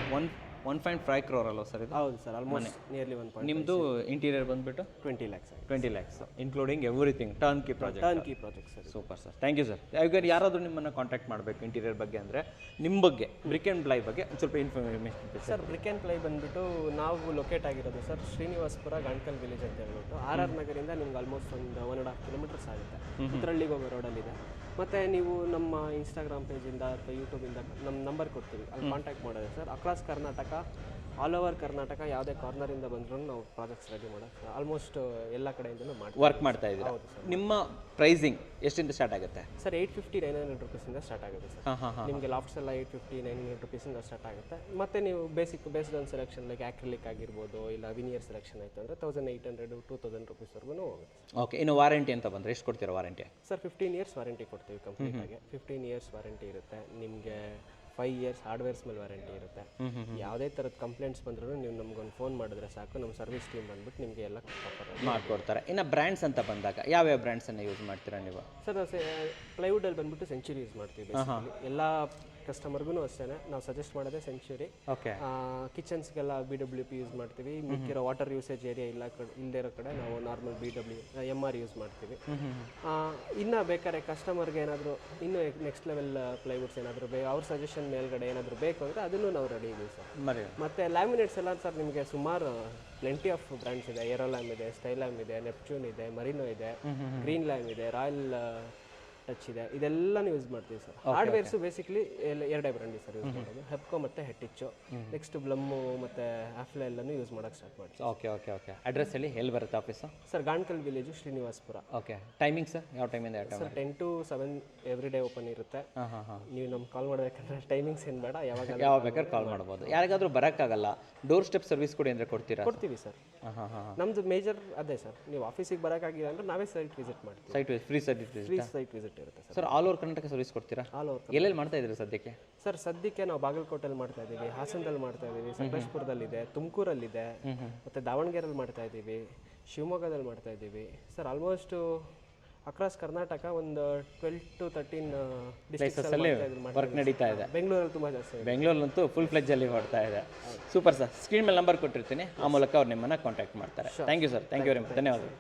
1.5 crore ಅಲ್ವಾ ಸರ್ ಇದು? ಹೌದು ಸರ್, ಆಲ್ಮೋಸ್ಟ್ ನಿಯರ್ಲಿ 1.5. ನಿಮ್ಮದು ಇಂಟೀರಿಯರ್ ಬಂದುಬಿಟ್ಟು 20 lakhs. 20 lakhs including everything, turnkey project sir. Super sir, thank you sir. ಈಗ ಯಾರಾದರೂ ನಿಮ್ಮನ್ನು ಕಾಂಟ್ಯಾಕ್ಟ್ ಮಾಡಬೇಕು ಇಂಟೀರಿಯರ್ ಬಗ್ಗೆ ಅಂದರೆ ನಿಮ್ಮ ಬಗ್ಗೆ, ಬ್ರಿಕ್ ಆ್ಯಂಡ್ ಪ್ಲೈ ಬಗ್ಗೆ ಒಂದು ಸ್ವಲ್ಪ information sir. Brick and ply ಬಂದುಬಿಟ್ಟು ನಾವು ಲೊಕೇಟ್ ಆಗಿರೋದು ಸರ್ ಶ್ರೀನಿವಾಸಪುರ ಗಾಣ್ಕಲ್ ವಿಲೇಜ್ ಅಂತ ಹೇಳ್ಬಿಟ್ಟು RR ನಗರಿಂದ ನಿಮ್ಗೆ ಆಲ್ಮೋಸ್ಟ್ ಒಂದು 1.5 kilometers ಆಗುತ್ತೆ. ಉತ್ತರಳ್ಳಿಗೆ ಹೋಗೋ ರೋಡಲ್ಲಿದೆ. ಮತ್ತು ನೀವು ನಮ್ಮ ಇನ್ಸ್ಟಾಗ್ರಾಮ್ ಪೇಜಿಂದ ಅಥವಾ ಯೂಟ್ಯೂಬಿಂದ ನಮ್ಮ ನಂಬರ್ ಕೊಡ್ತೀವಿ, ಅಲ್ಲಿ ಕಾಂಟ್ಯಾಕ್ಟ್ ಮಾಡೋದು sir. Across Karnataka, all over Karnataka ಯಾವುದೇ ಕಾರ್ನರಿಂದ ಬಂದರೂ ನಾವು ಪ್ರಾಜೆಕ್ಟ್ಸ್ ರೆಡಿ ಮಾಡೋದು. ಆಲ್ಮೋಸ್ಟ್ ಎಲ್ಲ ಕಡೆಯಿಂದಲೂ ವರ್ಕ್ ಮಾಡ್ತಾ ಇದ್ದೀವಿ. ಹೌದು ಸರ್. ನಿಮ್ಮ ಪ್ರೈಸಿಂಗ್ ಎಷ್ಟಿಂದ ಸ್ಟಾರ್ಟ್ ಆಗುತ್ತೆ ಸರ್? 850-900 rupees ಸ್ಟಾರ್ಟ್ ಆಗುತ್ತೆ ಸರ್. ನಿಮಗೆ ಲಾಫ್ಟ್ಸ್ ಎಲ್ಲ 850-900 rupees ಸ್ಟಾರ್ಟ್ ಆಗುತ್ತೆ. ಮತ್ತು ನೀವು based on selection like acrylic ಆಗಿರ್ಬೋದು, ಇಲ್ಲ ವಿನಿಯರ್ ಸೆಲೆಕ್ಷನ್ ಆಯಿತು ಅಂದರೆ 1800-2000 rupees ವರೆಗೂ ಹೋಗುತ್ತೆ. ಓಕೆ, ಇನ್ನು ವಾರಂಟಿ ಅಂತ ಬಂದರೆ ಎಷ್ಟು ಕೊಡ್ತೀರಾ ವಾರಂಟಿ? ಸರ್ 15 years ವಾರಂಟಿ ಕೊಡ್ತೀವಿ ಕಂಪ್ಲೀಟಾಗಿ. 15 years ವಾರಂಟಿ ಇರುತ್ತೆ. ನಿಮಗೆ 5 years ಹಾರ್ಡ್ವೇರ್ಸ್ ಮೇಲೆ ವಾರಂಟಿ ಇರುತ್ತೆ. ಯಾವುದೇ ಥರದ ಕಂಪ್ಲೇಂಟ್ಸ್ ಬಂದರೂ ನೀವು ನಮ್ಗೊಂದು ಫೋನ್ ಮಾಡಿದ್ರೆ ಸಾಕು, ನಮ್ಮ ಸರ್ವಿಸ್ ಟೀಮ್ ಬಂದ್ಬಿಟ್ಟು ನಿಮಗೆ ಎಲ್ಲ ಮಾಡಿಕೊಡ್ತಾರೆ. ಇನ್ನು ಬ್ರ್ಯಾಂಡ್ಸ್ ಅಂತ ಬಂದಾಗ ಯಾವ್ಯಾವ ಬ್ರ್ಯಾಂಡ್ಸನ್ನು ಯೂಸ್ ಮಾಡ್ತೀರಾ ನೀವು? ಸರ್, ನಾವು ಪ್ಲೈವುಡಲ್ಲಿ ಬಂದ್ಬಿಟ್ಟು ಸೆಂಚುರಿ ಯೂಸ್ ಮಾಡ್ತೀವಿ. ಎಲ್ಲ ಕಸ್ಟಮರ್ಗೂ ಅಷ್ಟೇ ನಾವು ಸಜೆಸ್ಟ್ ಮಾಡೋದೇ ಸೆಂಚುರಿ. ಓಕೆ, ಕಿಚನ್ಸ್ಗೆಲ್ಲ BWP ಯೂಸ್ ಮಾಡ್ತೀವಿ. ಮಿಕ್ಕಿರೋ ವಾಟರ್ ಯೂಸೇಜ್ ಏರಿಯಾ ಇಲ್ಲದೇ ಇರೋ ಕಡೆ ನಾವು ನಾರ್ಮಲ್ MR ಯೂಸ್ ಮಾಡ್ತೀವಿ. ಇನ್ನು ಬೇಕಾದ್ರೆ ಕಸ್ಟಮರ್ಗೆ ಏನಾದರೂ ಇನ್ನೂ ನೆಕ್ಸ್ಟ್ ಲೆವೆಲ್ ಪ್ಲೈವುಡ್ಸ್ ಏನಾದರೂ ಅವ್ರ ಸಜೆಷನ್ ಮೇಲ್ಗಡೆ ಏನಾದರೂ ಬೇಕು ಅಂದರೆ ಅದನ್ನು ನಾವು ರೆಡಿ ಇದೀವಿ ಸರ್. ಮತ್ತು ಲ್ಯಾಮಿನೇಟ್ಸ್ ಎಲ್ಲ ಸರ್ ನಿಮಗೆ ಸುಮಾರು ಪ್ಲೆಂಟಿ ಆಫ್ ಬ್ರ್ಯಾಂಡ್ಸ್ ಇದೆ. ಏರೋಲ್ಯಾಮ್ ಇದೆ, ಸ್ಟೈಲ್ಯಾಮ್ ಇದೆ, ನೆಪ್ಚೂನ್ ಇದೆ, ಮರಿನೋ ಇದೆ, ಗ್ರೀನ್ ಲ್ಯಾಮ್ ಇದೆ, ರಾಯಲ್ ಟಚ್ ಇದೆ. ಇದೆಲ್ಲನೂ ಯೂಸ್ ಮಾಡ್ತೀವಿ ಸರ್. ಹಾರ್ಡ್ವೇರ್ಸ್ ಬೇಸಿಕಲಿ ಎರಡೇ ಬ್ರ್ಯಾಂಡ್ ಸರ್ ಯೂಸ್ ಮಾಡೋದು, ಹೆಪ್ಕೋ ಮತ್ತು ಹೆಟ್ಟಿಚ್ಚು. ನೆಕ್ಸ್ಟ್ ಬ್ಲಮ್ಮು ಮತ್ತು ಆಫ್ಲೆ ಎಲ್ಲನೂ ಯೂಸ್ ಮಾಡೋಕ್ಕೆ ಸ್ಟಾರ್ಟ್ ಮಾಡ್ತೀವಿ. ಓಕೆ ಓಕೆ ಓಕೆ ಅಡ್ರೆಸ್ ಹೇಳಿ, ಎಲ್ಲಿ ಬರುತ್ತೆ office? Sir, Gankal village, Srinivasapura. Okay, timing sir ಯಾವ ಟೈಮಿಂದ ಯಾವ time? Sir 10 to 7 every day open ಇರುತ್ತೆ. ನೀವು ನಮ್ಗೆ ಕಾಲ್ ಮಾಡಬೇಕಂದ್ರೆ ಟೈಮಿಂಗ್ಸ್ ಏನು ಬೇಡ, ಯಾವಾಗ ಬೇಕಾದ್ರೆ ಕಾಲ್ ಮಾಡ್ಬೋದು. ಯಾರಿಗಾದ್ರೂ ಬರೋಕ್ಕಾಗಲ್ಲ, ಡೋರ್ ಸ್ಟೆಪ್ ಸರ್ವಿಸ್ ಕೊಡಿ ಅಂದರೆ ಕೊಡ್ತೀರಾ? ಕೊಡ್ತೀವಿ ಸರ್. ನಮ್ಮದು ಮೇಜರ್ ಅದೇ ಸರ್. ನೀವು ಆಫೀಸಿಗೆ ಬರೋಕ್ಕಾಗಿಲ್ಲ ಅಂದ್ರೆ ನಾವೇ ಸೈಟ್ ವಿಸಿಟ್ ಮಾಡ್ತೀವಿ. ಫ್ರೀ ಸೈಟ್ ವಿಸಿಟ್ ಇರುತ್ತೆ sir. All over Karnataka service ಕೊಡ್ತೀರಾ? ಆಲ್ ಓವರ್. ಎಲ್ಲೆಲ್ಲಿ ಮಾಡ್ತಾ ಇದ್ದೀರಿ ಸದ್ಯಕ್ಕೆ? ಸರ್, ಸದ್ಯಕ್ಕೆ ನಾವು ಬಾಗಲಕೋಟೆಯಲ್ಲಿ ಮಾಡ್ತಾ ಇದ್ದೀವಿ, ಹಾಸನದಲ್ಲಿ ಮಾಡ್ತಾ ಇದ್ದೀವಿ, ಸಕಲೇಶಪುರದಲ್ಲಿದೆ, ತುಮಕೂರಲ್ಲಿದೆ, ಮತ್ತು ದಾವಣಗೆರೆಯಲ್ಲಿ ಮಾಡ್ತಾ ಇದ್ದೀವಿ, ಶಿವಮೊಗ್ಗದಲ್ಲಿ ಮಾಡ್ತಾ ಇದ್ದೀವಿ ಸರ್. ಆಲ್ಮೋಸ್ಟ್ ಅಕ್ರಾಸ್ ಕರ್ನಾಟಕ ಒಂದು 12 to 13 ಪ್ಲೇಸಸ್ಸಲ್ಲಿ ವರ್ಕ್ ನಡೀತಾ ಇದೆ. ಬೆಂಗಳೂರಲ್ಲಿ ತುಂಬ ಜಾಸ್ತಿ. ಬೆಂಗಳೂರಲ್ಲಂತೂ ಫುಲ್ ಫ್ಲೆಜ್ಜಲ್ಲಿ ಮಾಡ್ತಾ ಇದೆ. Super sir. ಸ್ಕ್ರೀನ್ ಮೇಲೆ ನಂಬರ್ ಕೊಟ್ಟಿರ್ತೀನಿ, ಆ ಮೂಲಕ ಅವ್ರು ನಿಮ್ಮನ್ನು ಕಾಂಟ್ಯಾಕ್ಟ್ ಮಾಡ್ತಾರೆ. Thank you sir, thank you very much, ಧನ್ಯವಾದಗಳು.